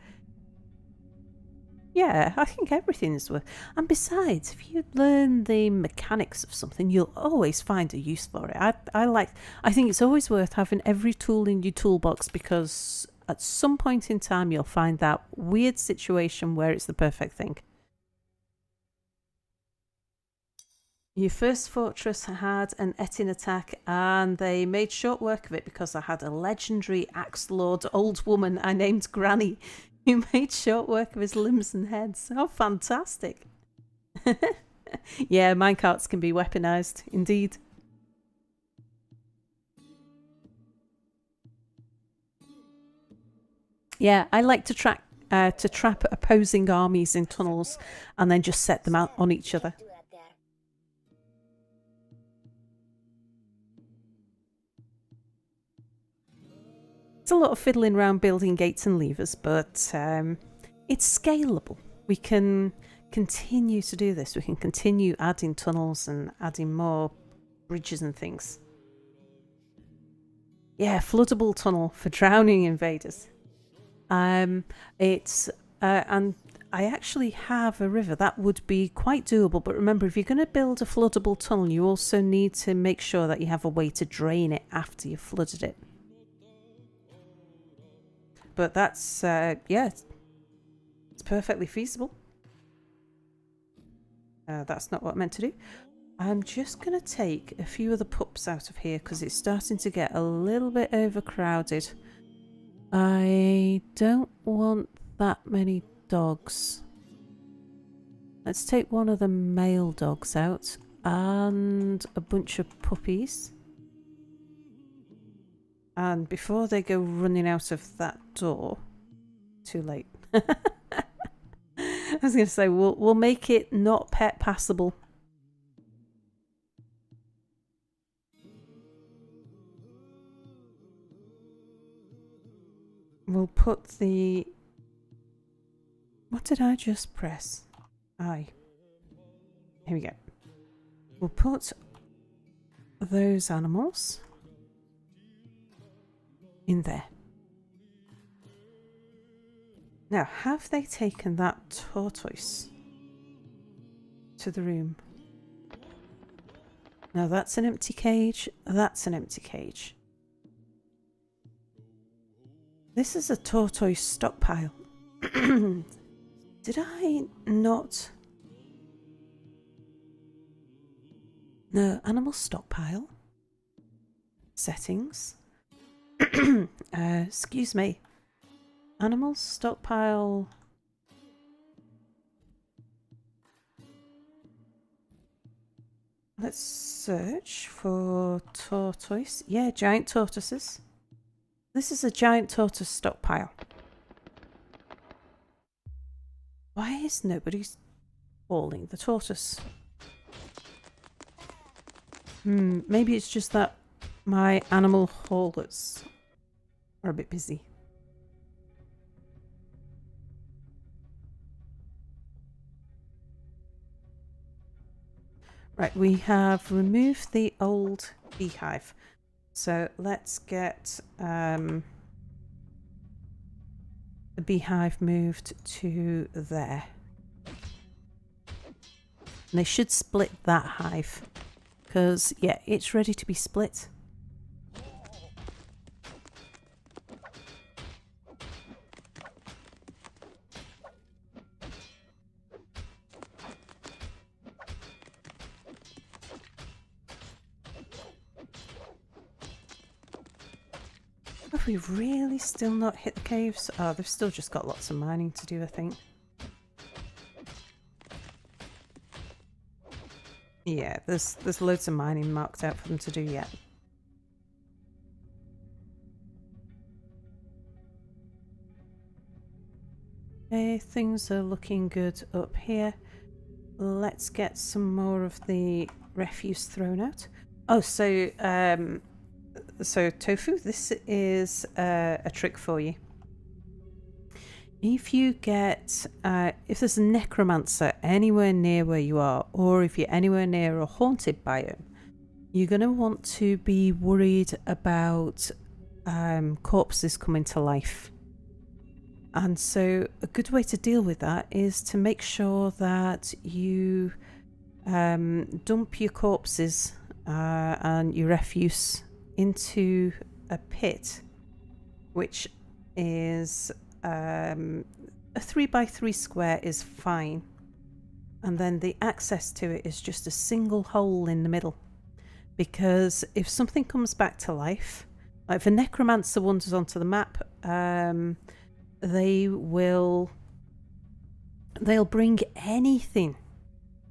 Yeah, I think everything's worth. And besides, if you learn the mechanics of something, you'll always find a use for it. I think it's always worth having every tool in your toolbox, because at some point in time you'll find that weird situation where it's the perfect thing. Your first fortress had an Etin attack, and they made short work of it because I had a legendary axe lord old woman I named Granny, who made short work of his limbs and heads. Oh, fantastic. Yeah, minecarts can be weaponized, indeed. Yeah, I like to trap opposing armies in tunnels and then just set them out on each other. Do that there. It's a lot of fiddling around building gates and levers, but it's scalable. We can continue to do this. We can continue adding tunnels and adding more bridges and things. Yeah, floodable tunnel for drowning invaders. It's and I actually have a river that would be quite doable. But remember, if you're going to build a floodable tunnel, you also need to make sure that you have a way to drain it after you've flooded it. But that's yeah, it's perfectly feasible. That's not what I meant to do. I'm just going to take a few of the pups out of here because it's starting to get a little bit overcrowded. I don't want that many dogs. Let's take one of the male dogs out and a bunch of puppies. And before they go running out of that door, too late. I was going to say we'll make it not pet passable. We'll put the... What did I just press? Aye. Here we go. We'll put those animals in there. Now, have they taken that tortoise to the room? No, that's an empty cage. That's an empty cage. This is a tortoise stockpile. Did I not? No, animal stockpile. Settings. Excuse me. Animal stockpile. Let's search for tortoise. Yeah, giant tortoises. This is a giant tortoise stockpile. Why is nobody hauling the tortoise? Maybe it's just that my animal haulers are a bit busy. Right, we have removed the old beehive. So let's get the beehive moved to there. And they should split that hive. Because, yeah, it's ready to be split. Have we really still not hit the caves? Oh, they've still just got lots of mining to do, I think. Yeah, there's loads of mining marked out for them to do yet. Okay, things are looking good up here. Let's get some more of the refuse thrown out. Oh, so Tofu, this is a trick for you. If you get, if there's a necromancer anywhere near where you are, or if you're anywhere near a haunted biome, you're going to want to be worried about corpses coming to life. And so a good way to deal with that is to make sure that you dump your corpses and your refuse into a pit, which is a 3x3 square is fine, and then the access to it is just a single hole in the middle, because if something comes back to life, like if a necromancer wanders onto the map, they'll bring anything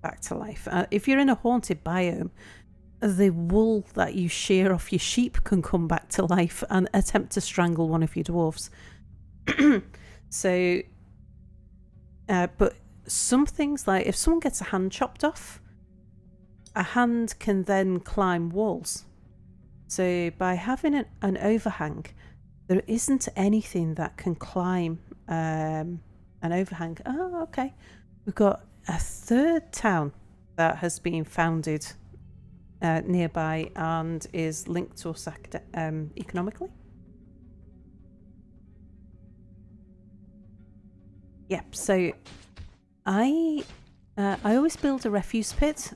back to life. If you're in a haunted biome, the wool that you shear off your sheep can come back to life and attempt to strangle one of your dwarves. So, but some things, like if someone gets a hand chopped off, a hand can then climb walls. So by having an overhang, there isn't anything that can climb an overhang. Oh, okay. We've got a third town that has been founded nearby and is linked to us economically. Yep. So I always build a refuse pit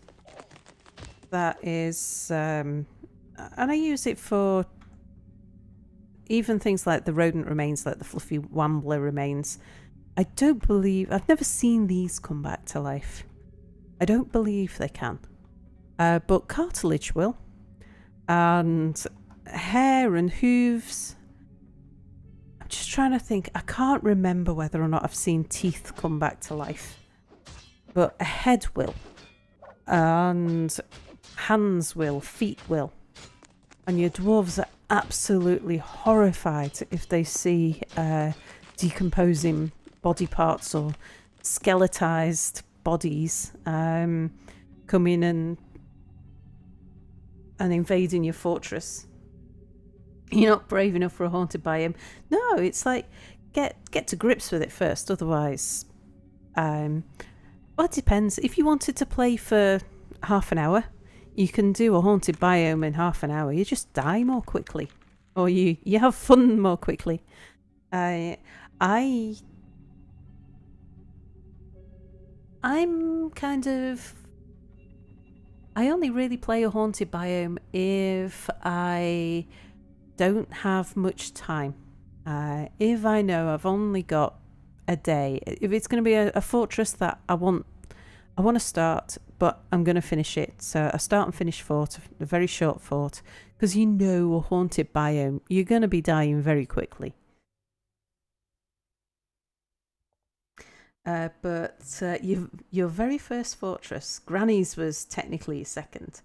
that is, and I use it for even things like the rodent remains, like the fluffy wambler remains. I've never seen these come back to life. I don't believe they can. But cartilage will. And hair and hooves. I'm just trying to think. I can't remember whether or not I've seen teeth come back to life. But a head will. And hands will. Feet will. And your dwarves are absolutely horrified if they see decomposing body parts or skeletized bodies come in and invading your fortress. You're not brave enough for a haunted biome. No, it's like get to grips with it first. Otherwise, well, it depends. If you wanted to play for half an hour, you can do a haunted biome in half an hour. You just die more quickly, or you have fun more quickly. I'm kind of... I only really play a haunted biome if I don't have much time. If I know I've only got a day, if it's going to be a fortress that I want to start, but I'm going to finish it. So a start and finish fort, a very short fort, because you know a haunted biome, you're going to be dying very quickly. But your very first fortress, Granny's was technically your second.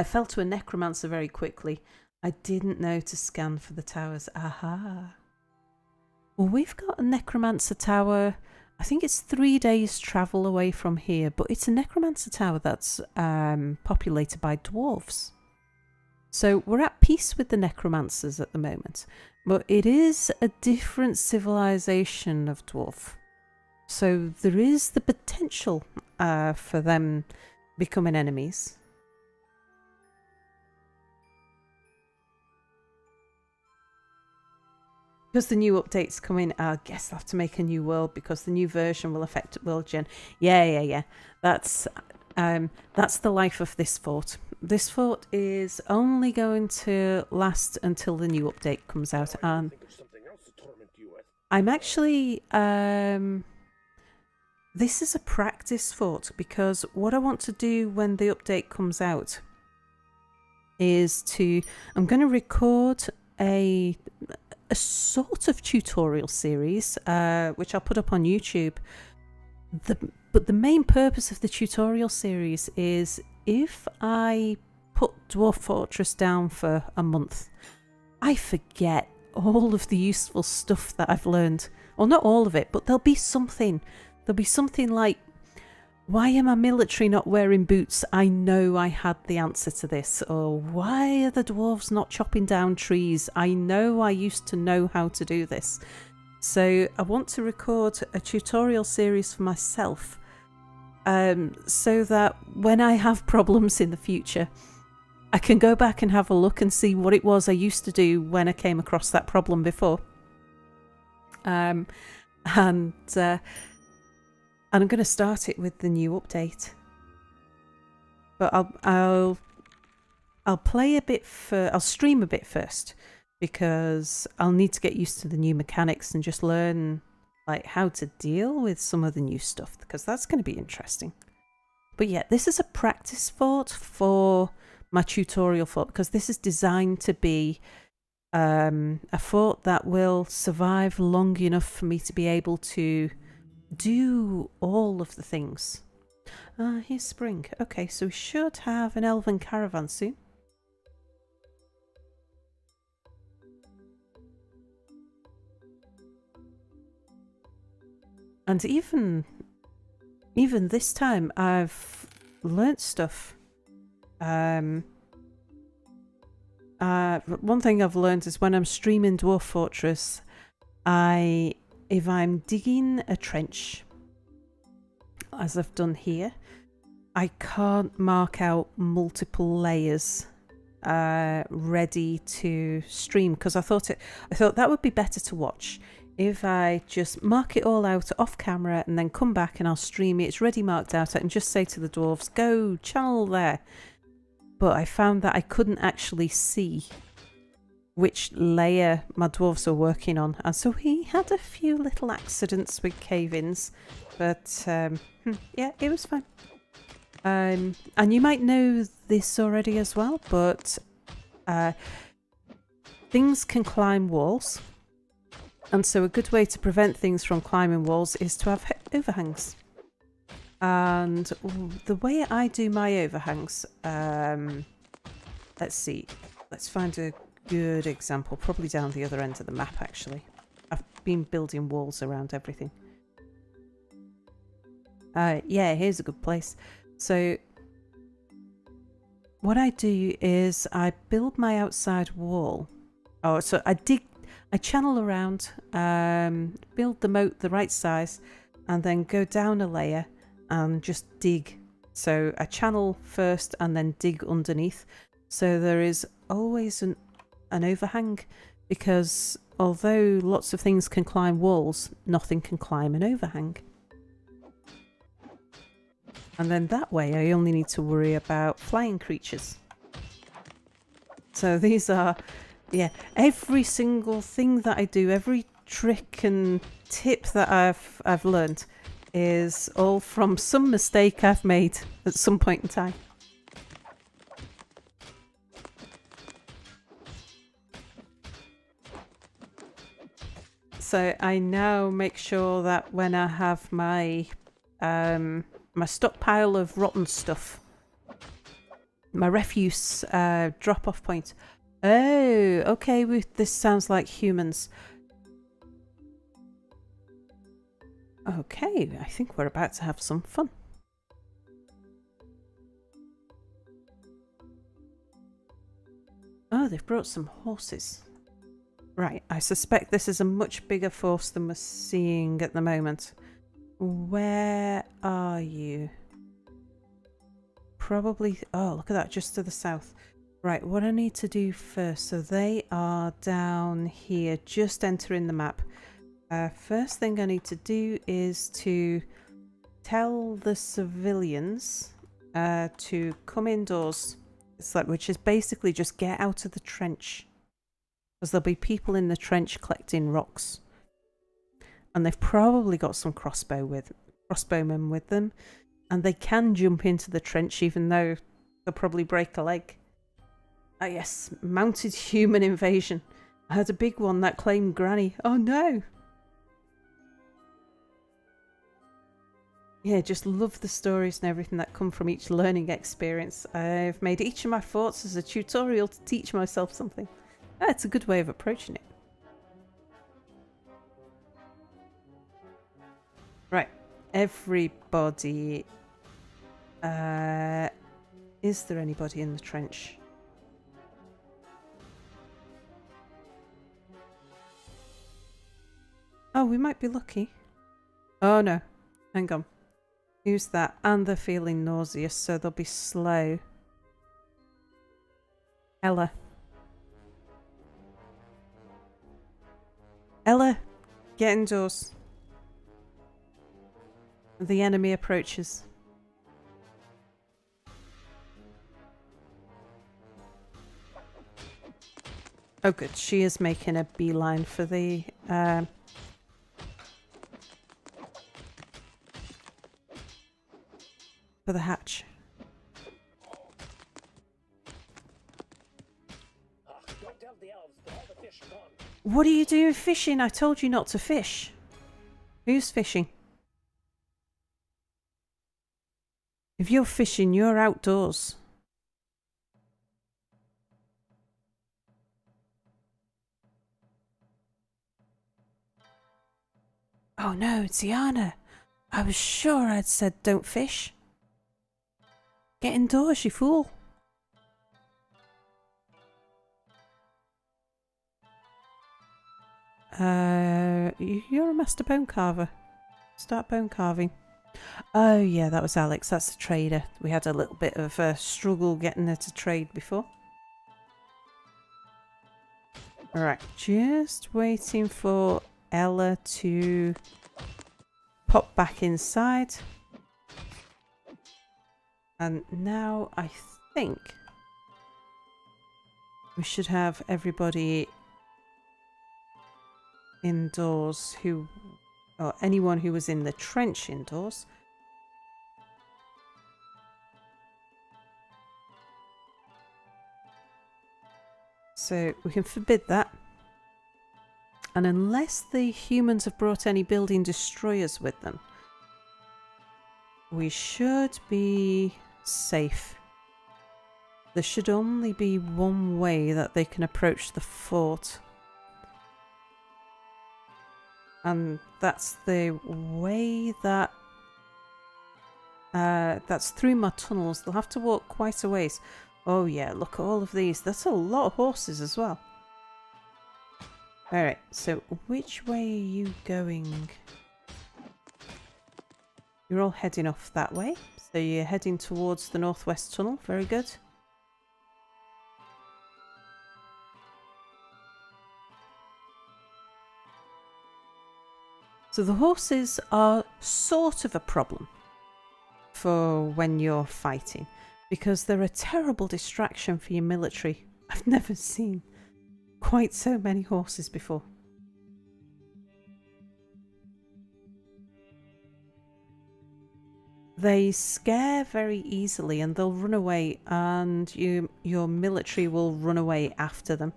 Fell to a necromancer very quickly. I didn't know to scan for the towers. Aha. Well, we've got a necromancer tower. I think it's 3 days travel away from here, but it's a necromancer tower that's populated by dwarves. So we're at peace with the necromancers at the moment, but it is a different civilization of dwarf. So there is the potential for them becoming enemies. Because the new updates come in, I guess I'll have to make a new world because the new version will affect world gen. Yeah. That's the life of this fort. This fort is only going to last until the new update comes out, and I'm actually this is a practice fort, because what I want to do when the update comes out is I'm going to record a sort of tutorial series, which I'll put up on YouTube. But the main purpose of the tutorial series is if I put Dwarf Fortress down for a month, I forget all of the useful stuff that I've learned. Well, not all of it, but there'll be something. There'll be something like, why am my military not wearing boots? I know I had the answer to this. Or why are the dwarves not chopping down trees? I know I used to know how to do this. So I want to record a tutorial series for myself, so that when I have problems in the future, I can go back and have a look and see what it was I used to do when I came across that problem before. And I'm going to start it with the new update. But I'll play a bit I'll stream a bit first, because I'll need to get used to the new mechanics and just learn like how to deal with some of the new stuff, because that's going to be interesting. But yeah, this is a practice fort for my tutorial fort, because this is designed to be a fort that will survive long enough for me to be able to do all of the things. Here's spring. Okay, so we should have an elven caravan soon. And even this time, I've learnt stuff. One thing I've learnt is when I'm streaming Dwarf Fortress, if I'm digging a trench, as I've done here, I can't mark out multiple layers ready to stream, because I thought that would be better to watch if I just mark it all out off camera and then come back and I'll stream it. It's ready marked out. I can just say to the dwarves, go channel there. But I found that I couldn't actually see which layer my dwarves are working on, and so he had a few little accidents with cave-ins, but yeah, it was fine. And you might know this already as well, but things can climb walls, and so a good way to prevent things from climbing walls is to have overhangs. And the way I do my overhangs, let's see, let's find a good example, probably down the other end of the map actually. I've been building walls around everything. Yeah, here's a good place. So what I do is I build my outside wall. Oh, so I channel around, build the moat the right size, and then go down a layer and just dig. So I channel first and then dig underneath. So there is always an overhang, because although lots of things can climb walls, nothing can climb an overhang. And then that way I only need to worry about flying creatures. So these are, yeah, every single thing that I do, every trick and tip that I've learned is all from some mistake I've made at some point in time. So I now make sure that when I have my my stockpile of rotten stuff, my refuse drop-off point. Oh, okay. This sounds like humans. Okay, I think we're about to have some fun. Oh, they've brought some horses. Right, I suspect this is a much bigger force than we're seeing at the moment. Where are you? Probably... Oh, look at that, just to the south. Right, what I need to do first... So they are down here, just entering the map. First thing I need to do is to tell the civilians to come indoors. It's like, which is basically just get out of the trench. Because there'll be people in the trench collecting rocks. And they've probably got some crossbowmen with them. And they can jump into the trench even though they'll probably break a leg. Ah yes, mounted human invasion. I heard a big one that claimed Granny. Oh no! Yeah, just love the stories and everything that come from each learning experience. I've made each of my forts as a tutorial to teach myself something. It's a good way of approaching it. Right, everybody. Is there anybody in the trench? Oh, we might be lucky. Oh no, hang on. Who's that? And they're feeling nauseous, so they'll be slow. Ella. Ella, get indoors. The enemy approaches. Oh good, she is making a beeline for the hatch. Don't tell the elves that all the fish are gone. What are you doing fishing? I told you not to fish. Who's fishing? If you're fishing, you're outdoors. Oh no, Tiana. I was sure I'd said don't fish. Get indoors, you fool. You're a master bone carver. Start bone carving. Oh yeah, that was Alex. That's the trader. We had a little bit of a struggle getting her to trade before. Alright, just waiting for Ella to pop back inside. And now I think we should have everybody indoors or anyone who was in the trench indoors. So we can forbid that. And unless the humans have brought any building destroyers with them, we should be safe. There should only be one way that they can approach the fort. And that's the way that... that's through my tunnels. They'll have to walk quite a ways. Oh yeah, look at all of these. That's a lot of horses as well. Alright, so which way are you going? You're all heading off that way. So you're heading towards the northwest tunnel. Very good. So the horses are sort of a problem for when you're fighting, because they're a terrible distraction for your military. I've never seen quite so many horses before. They scare very easily and they'll run away, and your military will run away after them.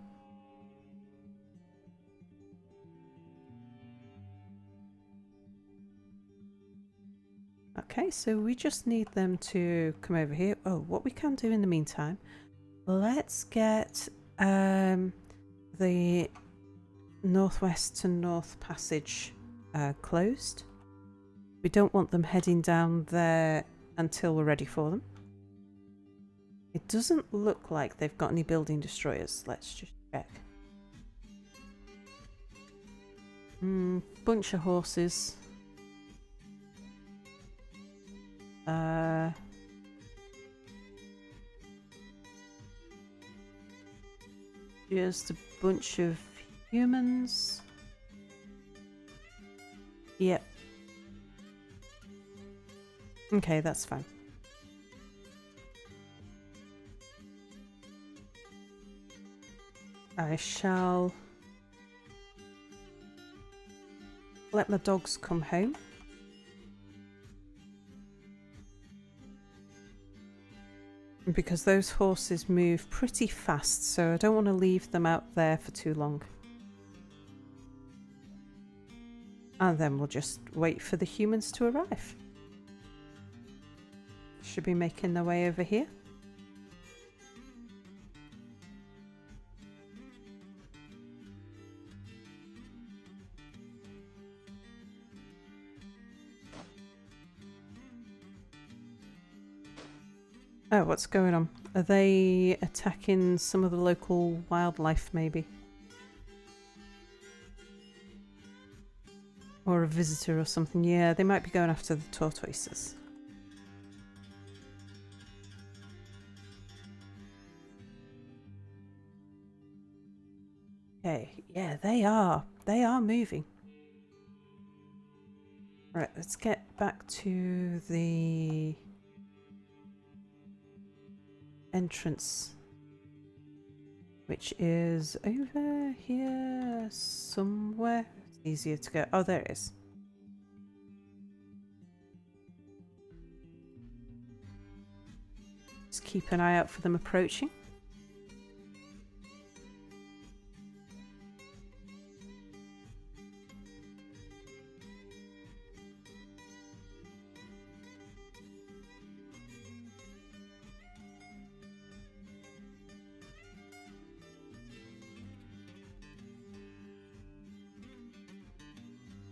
Okay, so we just need them to come over here. Oh, what we can do in the meantime, let's get the northwest to north passage closed. We don't want them heading down there until we're ready for them. It doesn't look like they've got any building destroyers. Let's just check. Bunch of horses. Just a bunch of humans. Yep. Okay, that's fine. I shall let my dogs come home. Because those horses move pretty fast, so I don't want to leave them out there for too long. And then we'll just wait for the humans to arrive. Should be making their way over here. Oh, what's going on? Are they attacking some of the local wildlife, maybe? Or a visitor or something? Yeah, they might be going after the tortoises. Okay, yeah, they are. They are moving. Right, let's get back to the entrance, which is over here somewhere. It's easier to go. Oh, there it is. Just keep an eye out for them approaching.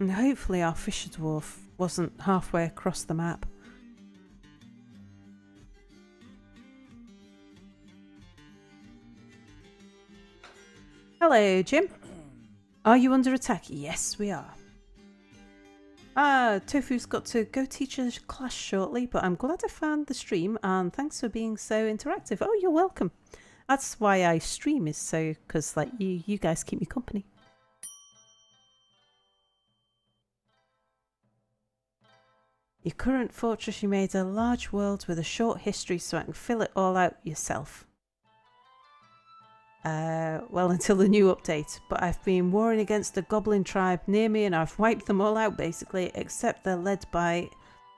And hopefully our fisher dwarf wasn't halfway across the map. Hello, Jim. Are you under attack? Yes, we are. Tofu's got to go teach a class shortly, but I'm glad I found the stream and thanks for being so interactive. Oh, you're welcome. That's why I stream, is so because like you guys keep me company. Your current fortress, you made a large world with a short history, so I can fill it all out yourself. Well, until the new update. But I've been warring against a goblin tribe near me and I've wiped them all out basically, except they're led by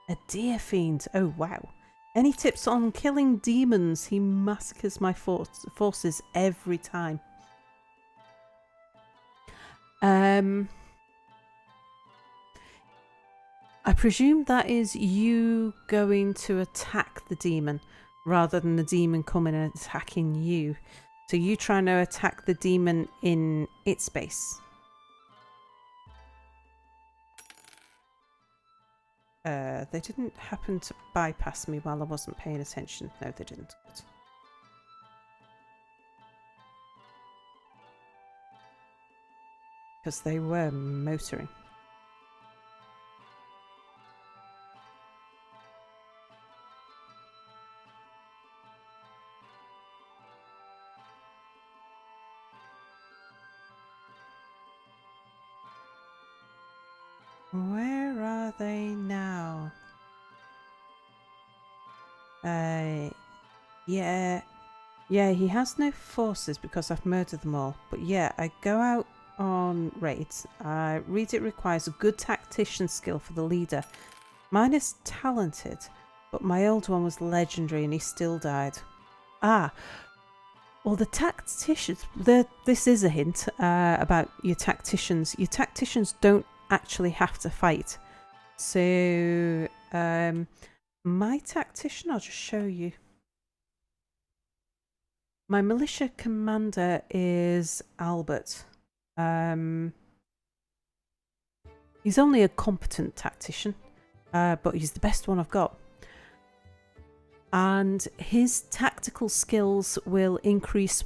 a deer fiend. Oh wow. Any tips on killing demons? He massacres my forces every time. I presume that is you going to attack the demon rather than the demon coming and attacking you. So you trying to attack the demon in its base. They didn't happen to bypass me while I wasn't paying attention. No, they didn't. Good. Because they were motoring. Where are they now? Yeah, he has no forces because I've murdered them all. But yeah, I go out on raids. I read it requires a good tactician skill for the leader. Mine is talented, but my old one was legendary and he still died. Ah, well, the tacticians, this is a hint about your tacticians. Your tacticians don't actually have to fight. So, my tactician, I'll just show you. My militia commander is Albert. He's only a competent tactician, but he's the best one I've got. And his tactical skills will increase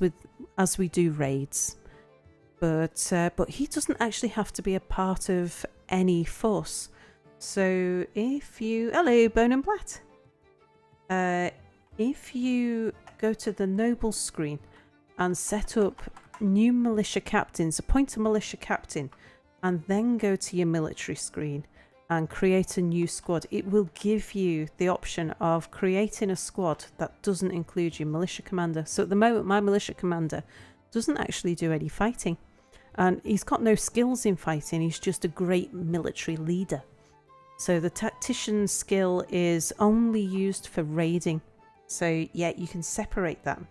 as we do raids. But he doesn't actually have to be a part of any force. So if you... Hello, Bone and Blatt. If you go to the noble screen and set up new militia captains, appoint a militia captain, and then go to your military screen and create a new squad, it will give you the option of creating a squad that doesn't include your militia commander. So at the moment, my militia commander doesn't actually do any fighting. And he's got no skills in fighting, he's just a great military leader. So the tactician skill is only used for raiding. So yeah, you can separate that.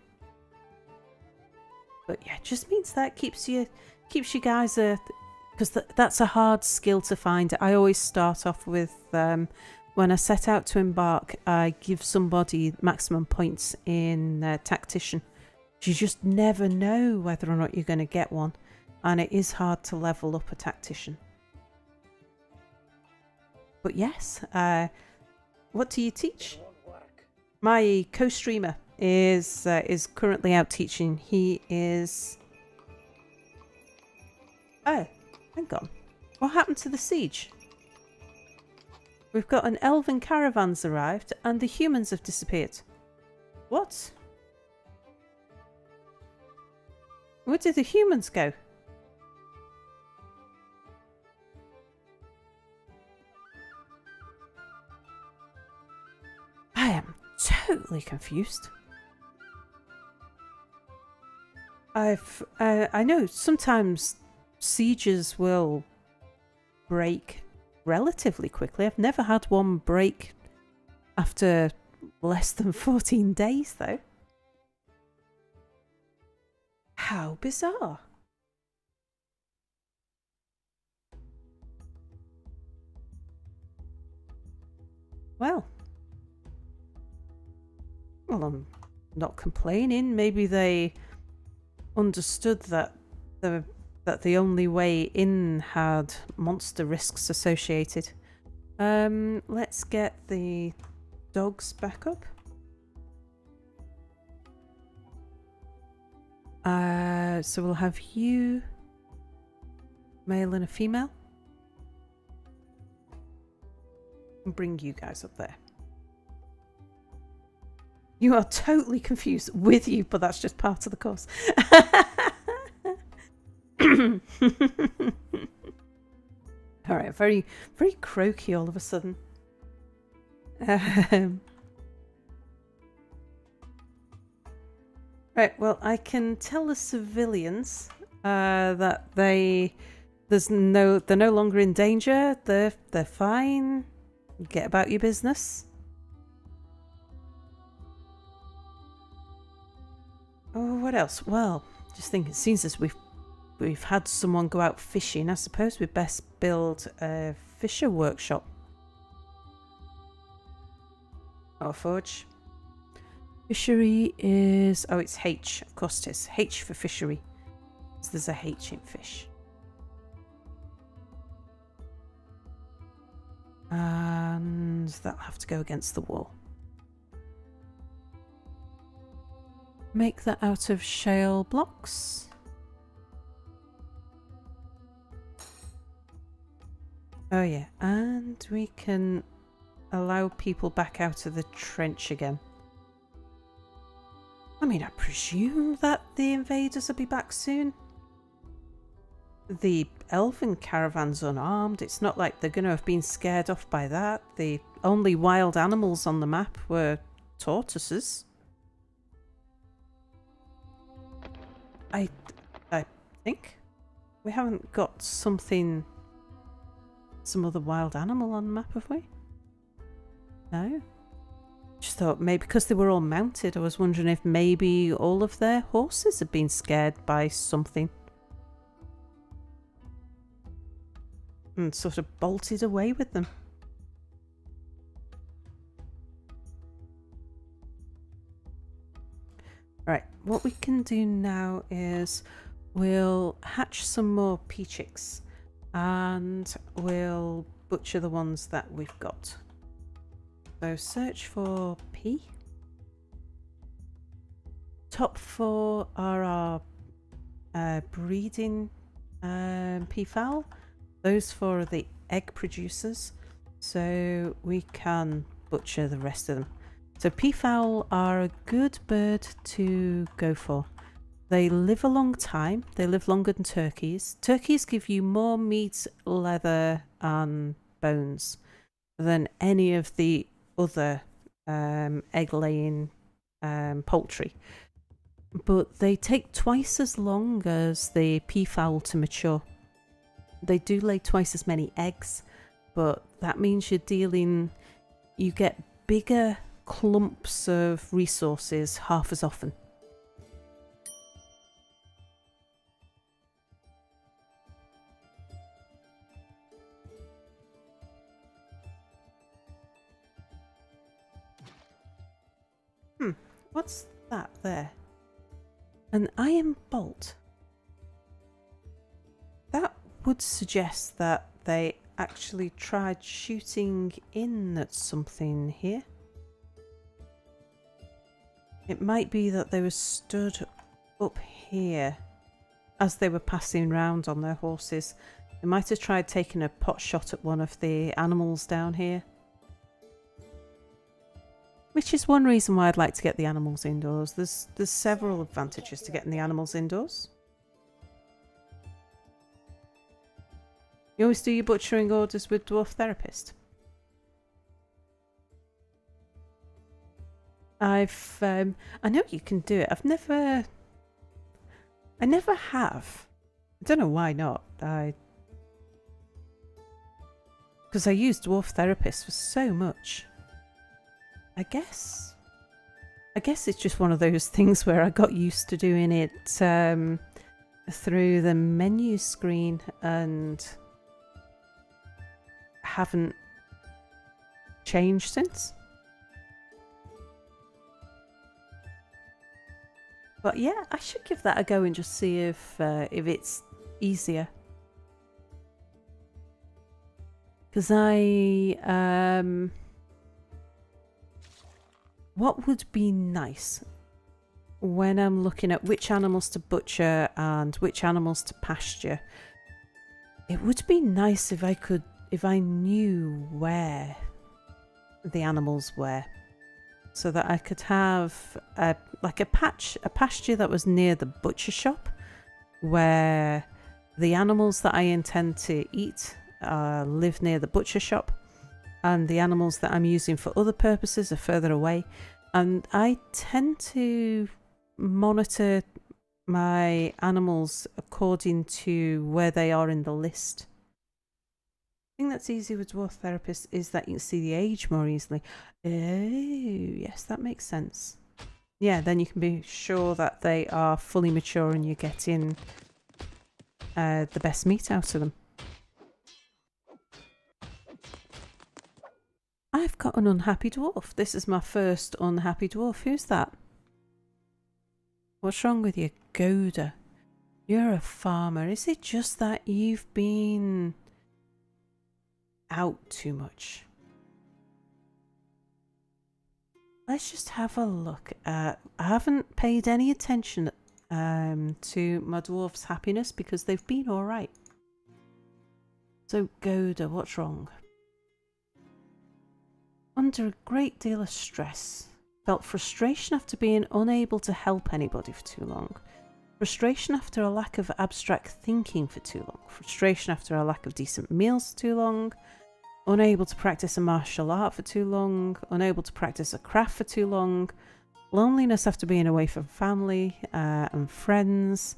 But yeah, it just means that keeps you guys because that's a hard skill to find. I always start off with when I set out to embark, I give somebody maximum points in tactician. You just never know whether or not you're going to get one, and it is hard to level up a tactician. But yes, what do you teach? My co-streamer is currently out teaching. He is... Oh, hang on. What happened to the siege? We've got an elven caravan's arrived and the humans have disappeared. What? Where did the humans go? I am totally confused. I know sometimes sieges will break relatively quickly. I've never had one break after less than 14 days though. How bizarre. Well, I'm not complaining. Maybe they understood that the that the only way in had monster risks associated. Let's get the dogs back up. So we'll have you, male and a female. And bring you guys up there. You are totally confused with you, but that's just part of the course. All right, very, very croaky all of a sudden. Right, well, I can tell the civilians that they're no longer in danger. They're fine. Get about your business. Oh, what else? Well, just think it seems as we've had someone go out fishing. I suppose we'd best build a fisher workshop. Or forge. Fishery is... Oh, it's H. Of course it is. H for fishery. So there's a H in fish. And that'll have to go against the wall. Make that out of shale blocks. Oh yeah, and we can allow people back out of the trench again. I mean, I presume that the invaders will be back soon. The elven caravan's unarmed. It's not like they're going to have been scared off by that. The only wild animals on the map were tortoises. I think we haven't got some other wild animal on the map, have we? No? Just thought maybe because they were all mounted, I was wondering if maybe all of their horses had been scared by something. And sort of bolted away with them. Right, what we can do now is we'll hatch some more pea chicks and we'll butcher the ones that we've got. So search for pea. Top 4 are our breeding peafowl. Those 4 are the egg producers, so we can butcher the rest of them. So peafowl are a good bird to go for. They live a long time. They live longer than turkeys. Turkeys give you more meat, leather and bones than any of the other egg-laying poultry. But they take twice as long as the peafowl to mature. They do lay twice as many eggs, but that means you get bigger clumps of resources half as often. What's that there? An iron bolt. That would suggest that they actually tried shooting in at something here. It might be that they were stood up here as they were passing round on their horses. They might have tried taking a pot shot at one of the animals down here. Which is one reason why I'd like to get the animals indoors. There's several advantages to getting the animals indoors. You always do your butchering orders with Dwarf Therapist? I know you can do it. I never have. I don't know why not. Because I use Dwarf Therapist for so much. I guess it's just one of those things where I got used to doing it through the menu screen and haven't changed since. But yeah, I should give that a go and just see if it's easier. Because what would be nice when I'm looking at which animals to butcher and which animals to pasture, it would be nice if I knew where the animals were, so that I could have a pasture that was near the butcher shop, where the animals that I intend to eat live near the butcher shop, and the animals that I'm using for other purposes are further away. And I tend to monitor my animals according to where they are in the list. The thing that's easy with Dwarf Therapist is that you can see the age more easily. Oh, yes, that makes sense. Yeah, then you can be sure that they are fully mature and you're getting the best meat out of them. I've got an unhappy dwarf. This is my first unhappy dwarf. Who's that? What's wrong with you, Goda? You're a farmer. Is it just that you've been out too much? Let's just have a look at... I haven't paid any attention to my dwarf's happiness because they've been alright. So, Goda, what's wrong? Under a great deal of stress. Felt frustration after being unable to help anybody for too long. Frustration after a lack of abstract thinking for too long. Frustration after a lack of decent meals for too long. Unable to practice a martial art for too long. Unable to practice a craft for too long. Loneliness after being away from family and friends.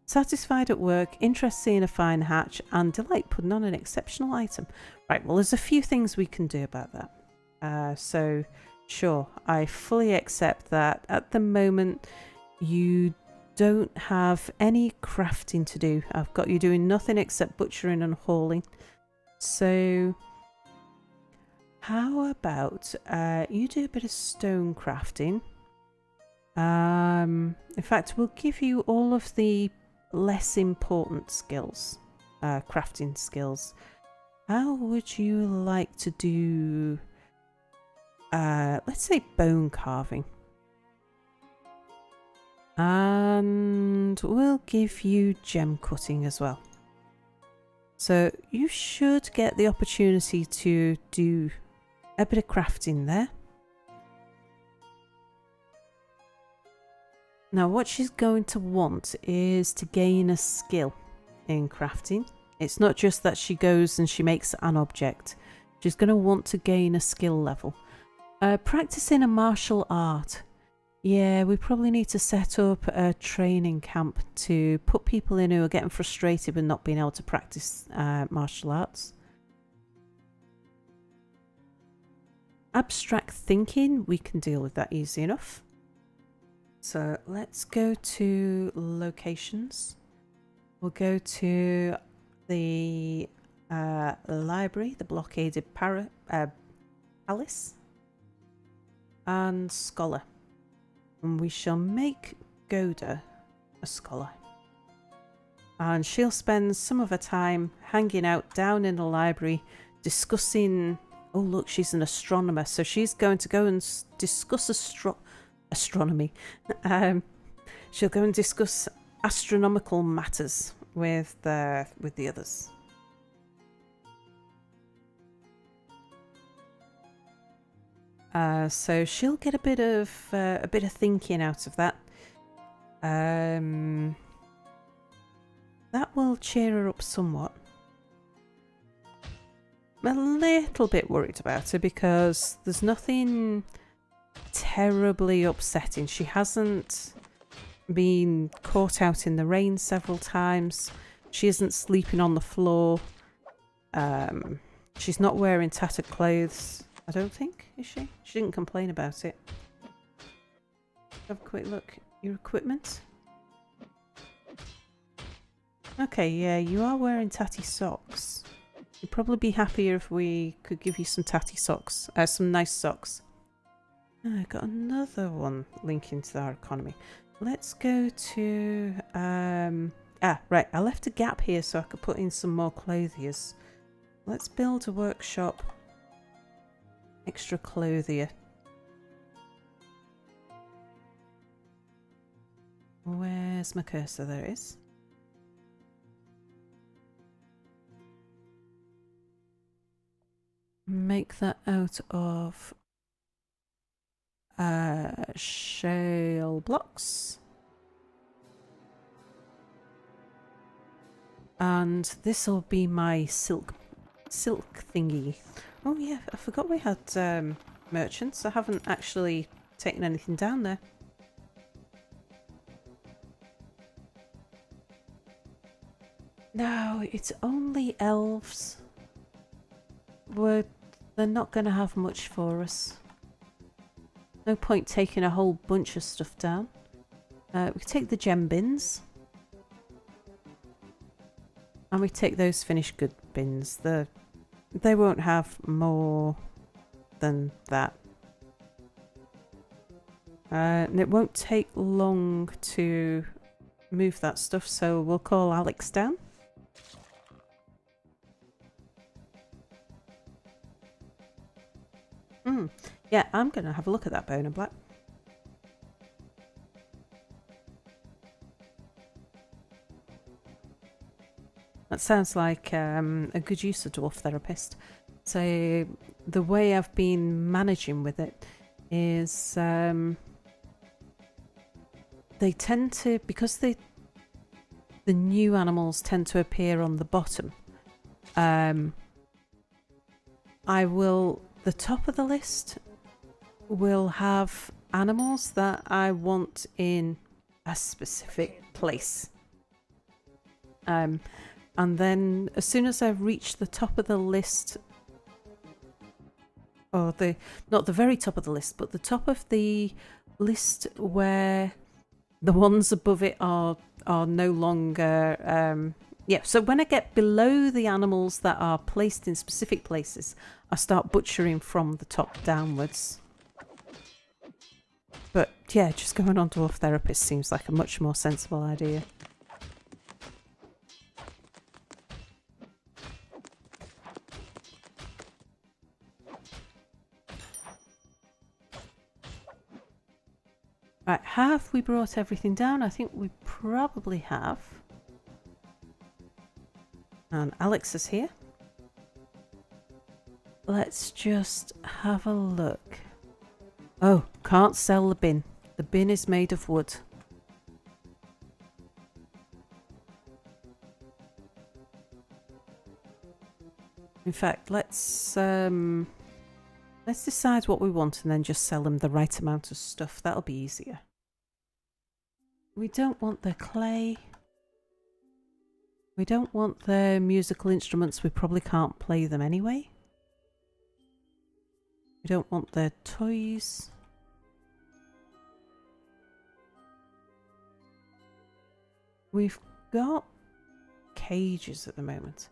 Satisfied at work. Interest seeing a fine hatch. And delight putting on an exceptional item. Right, well, there's a few things we can do about that. So, sure, I fully accept that at the moment you don't have any crafting to do. I've got you doing nothing except butchering and hauling. So, how about you do a bit of stone crafting? In fact, we'll give you all of the less important skills, crafting skills. How would you like to do... let's say bone carving. And we'll give you gem cutting as well. So you should get the opportunity to do a bit of crafting there. Now what she's going to want is to gain a skill in crafting. It's not just that she goes and she makes an object. She's going to want to gain a skill level. Practicing a martial art. Yeah, we probably need to set up a training camp to put people in who are getting frustrated with not being able to practice martial arts. Abstract thinking, we can deal with that easy enough. So let's go to locations. We'll go to the library, the blockaded palace. And scholar, and we shall make Goda a scholar, and she'll spend some of her time hanging out down in the library discussing... oh look, she's an astronomer, so she's going to go and discuss astronomy. She'll go and discuss astronomical matters with the others. So she'll get a bit of thinking out of that. That will cheer her up somewhat. I'm a little bit worried about her because there's nothing terribly upsetting. She hasn't been caught out in the rain several times. She isn't sleeping on the floor. She's not wearing tattered clothes. I don't think, is she? She didn't complain about it. Have a quick look. Your equipment? Okay, yeah, you are wearing tatty socks. You'd probably be happier if we could give you some tatty socks. Some nice socks. Oh, I got another one linking to our economy. Let's go to Ah, right. I left a gap here so I could put in some more clothiers. Let's build a workshop. Extra clothier. Where's my cursor? There it is. Make that out of shale blocks. And this will be my silk thingy. Oh yeah, I forgot we had merchants. I haven't actually taken anything down there. No, it's only elves. They're not going to have much for us. No point taking a whole bunch of stuff down. We can take the gem bins. And we take those finished good bins. They won't have more than that. And it won't take long to move that stuff, so we'll call Alex down. Yeah, I'm going to have a look at that bone and black. That sounds like a good use of Dwarf Therapist. So the way I've been managing with it is they tend to, because the new animals tend to appear on the bottom, the top of the list will have animals that I want in a specific place. And then as soon as I've reached the top of the list, or not the very top of the list, but the top of the list where the ones above it are no longer... so when I get below the animals that are placed in specific places, I start butchering from the top downwards. But yeah, just going on Dwarf Therapist seems like a much more sensible idea. Right, have we brought everything down? I think we probably have. And Alex is here. Let's just have a look. Oh, can't sell the bin. The bin is made of wood. In fact, let's decide what we want and then just sell them the right amount of stuff. That'll be easier. We don't want the clay. We don't want the musical instruments. We probably can't play them anyway. We don't want their toys. We've got cages at the moment.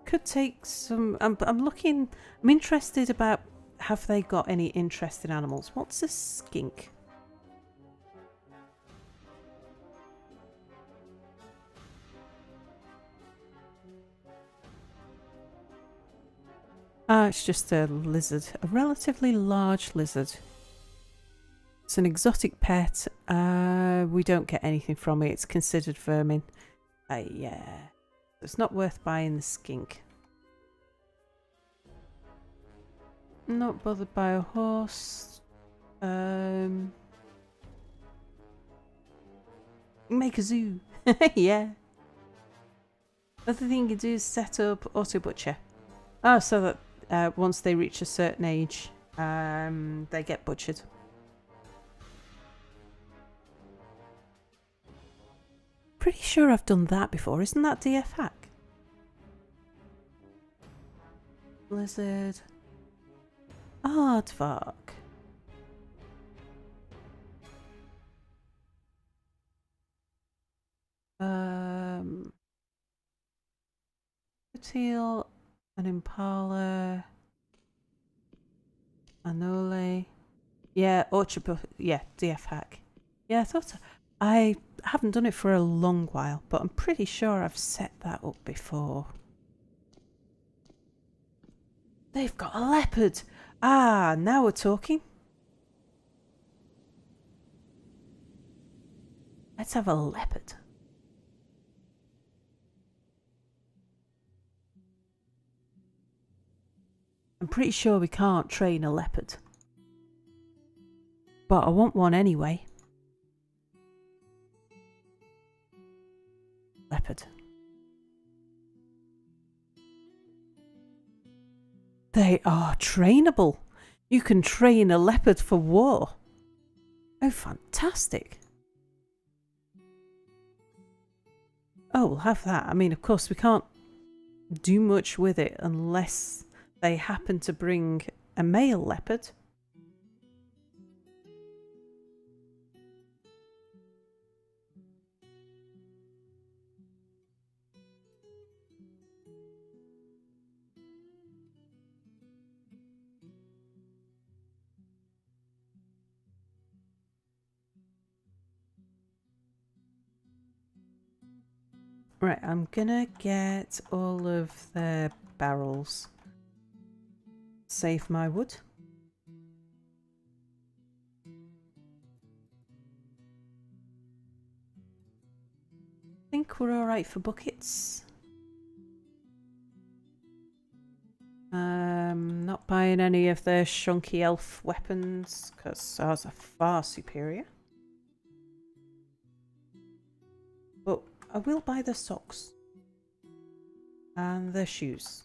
Could take some... I'm interested about, have they got any interesting animals? What's a skink? Ah, it's just a lizard. A relatively large lizard. It's an exotic pet. We don't get anything from it. It's considered vermin. Yeah. It's not worth buying the skink. Not bothered by a horse. Make a zoo. Yeah. Other thing you can do is set up auto butcher. Oh, so that once they reach a certain age, they get butchered. Pretty sure I've done that before. Isn't that DF hack? Blizzard. Aardvark. Teal, an impala, anole. Yeah, Orchard. Yeah, DF hack. Yeah, I haven't done it for a long while, but I'm pretty sure I've set that up before. They've got a leopard. Ah, now we're talking. Let's have a leopard. I'm pretty sure we can't train a leopard. But I want one anyway. Leopard. They are trainable. You can train a leopard for war. Oh, fantastic. Oh, we'll have that. I mean, of course, we can't do much with it unless they happen to bring a male leopard. Right, I'm gonna get all of their barrels. Save my wood. I think we're alright for buckets. Not buying any of their shunky elf weapons because ours are far superior. But I will buy their socks and their shoes.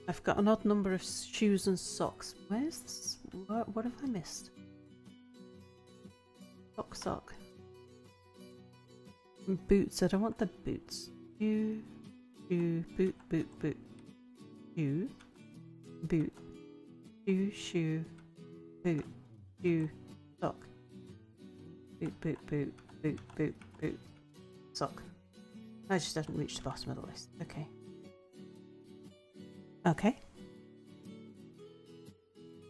I've got an odd number of shoes and socks. Where's this? What have I missed? Sock. And boots. I don't want the boots. Shoe, boot. Shoe, boot. Shoe, boot. Shoe, sock. Boot. Sock. I just haven't reached the bottom of the list. Okay. Okay.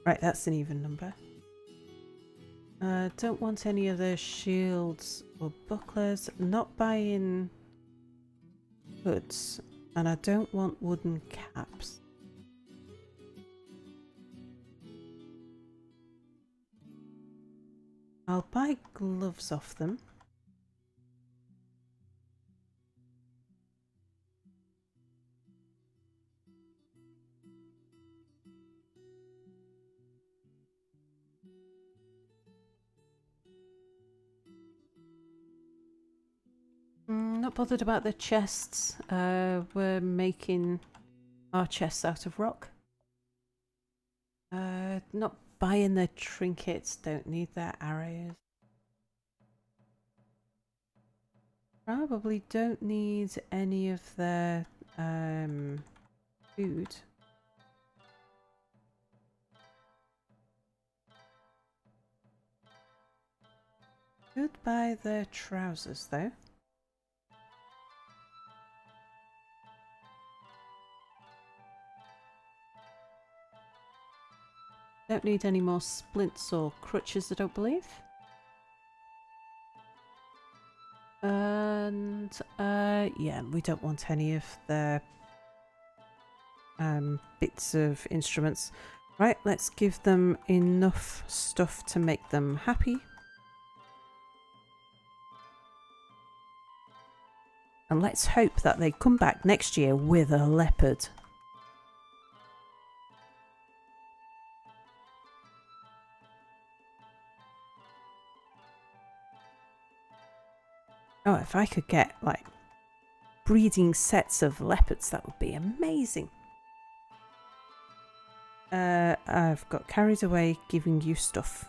Right, that's an even number. Don't want any of the shields or bucklers. Not buying hoods. And I don't want wooden caps. I'll buy gloves off them. Not bothered about the chests. We're making our chests out of rock. Not buying their trinkets. Don't need their arrows. Probably don't need any of their food. Could buy their trousers though. Don't need any more splints or crutches, I don't believe. And yeah, we don't want any of their bits of instruments. Right, let's give them enough stuff to make them happy. And let's hope that they come back next year with a leopard. Oh, if I could get, like, breeding sets of leopards, that would be amazing. I've got carried away giving you stuff.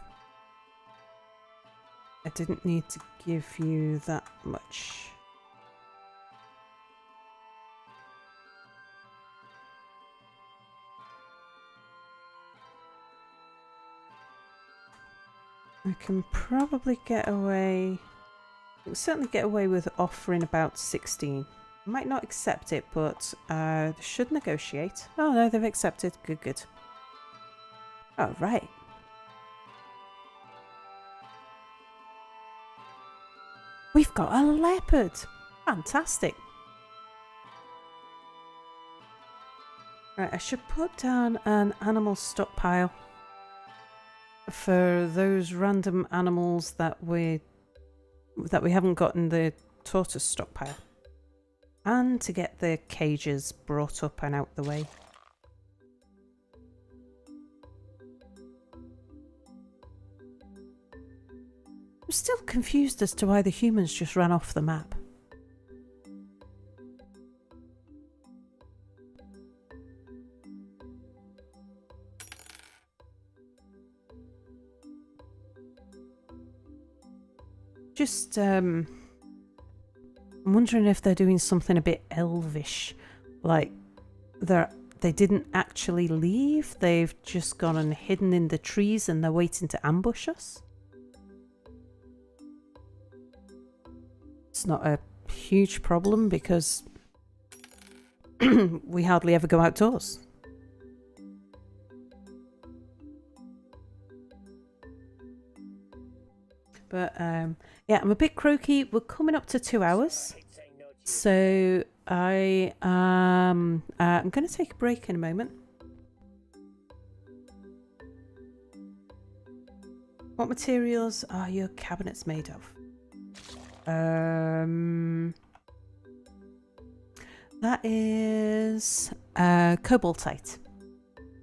I didn't need to give you that much. I can probably get away We can certainly get away with offering about 16. Might not accept it, but they should negotiate. Oh no, they've accepted. Good, good. All right. We've got a leopard. Fantastic. Right, I should put down an animal stockpile for those random animals that we haven't got in the tortoise stockpile, and to get the cages brought up and out the way. I'm still confused as to why the humans just ran off the map. Just, I'm wondering if they're doing something a bit elvish. Like, they didn't actually leave. They've just gone and hidden in the trees and they're waiting to ambush us. It's not a huge problem because we hardly ever go outdoors. But yeah, I'm a bit croaky. We're coming up to 2 hours, so I'm going to take a break in a moment. What materials are your cabinets made of? That is cobaltite.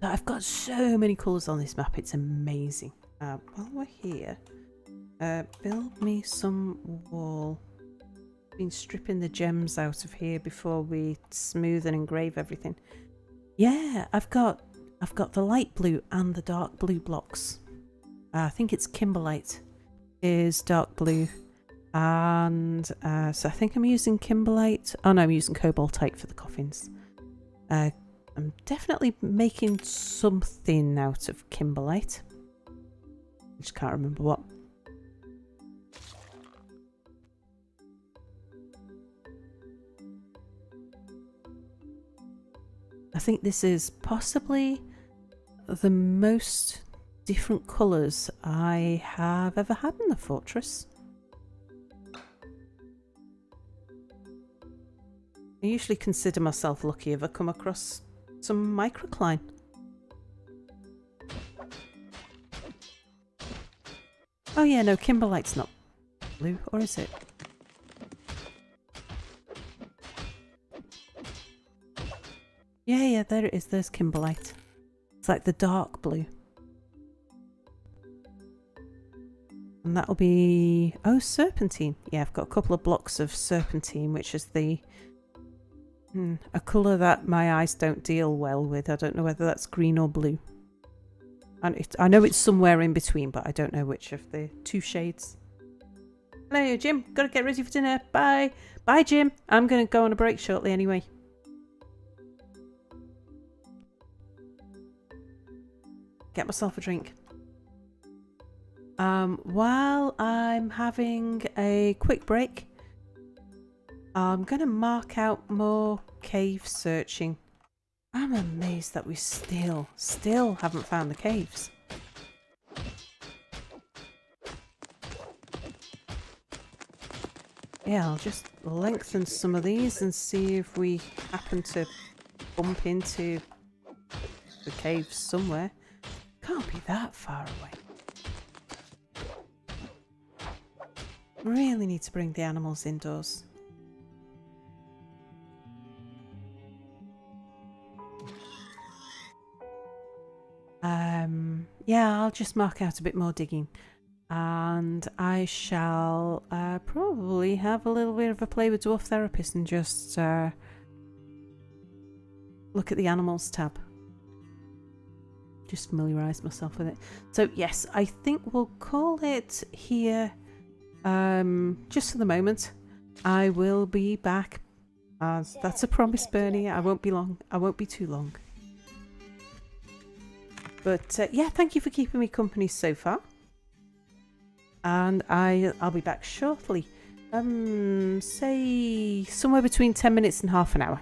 I've got so many colours on this map. It's amazing. While we're here. Build me some wall. Been stripping the gems out of here before we smooth and engrave everything. Yeah, I've got the light blue and the dark blue blocks. I think it's kimberlite is dark blue, and so I think I'm using kimberlite. Oh no, I'm using cobaltite for the coffins. I'm definitely making something out of kimberlite. I just can't remember what. I think this is possibly the most different colours I have ever had in the fortress. I usually consider myself lucky if I come across some microcline. Oh yeah, no, kimberlite's not blue, or is it? Yeah, there it is. There's kimberlite. It's like the dark blue. And that'll be... Oh, serpentine. Yeah, I've got a couple of blocks of serpentine, which is the... a colour that my eyes don't deal well with. I don't know whether that's green or blue. And I know it's somewhere in between, but I don't know which of the two shades. Hello, Jim. Gotta get ready for dinner. Bye. Bye, Jim. I'm going to go on a break shortly anyway. Get myself a drink. While I'm having a quick break, I'm going to mark out more cave searching. I'm amazed that we still haven't found the caves. Yeah, I'll just lengthen some of these and see if we happen to bump into the caves somewhere. Can't be that far away. Really need to bring the animals indoors. Yeah, I'll just mark out a bit more digging. And I shall probably have a little bit of a play with Dwarf Therapist and just look at the animals tab. Just familiarise myself with it. So yes, I think we'll call it here just for the moment. I will be back. That's a promise, Bernie. I won't be long. I won't be too long. But yeah, thank you for keeping me company so far. And I'll be back shortly. Say somewhere between 10 minutes and half an hour.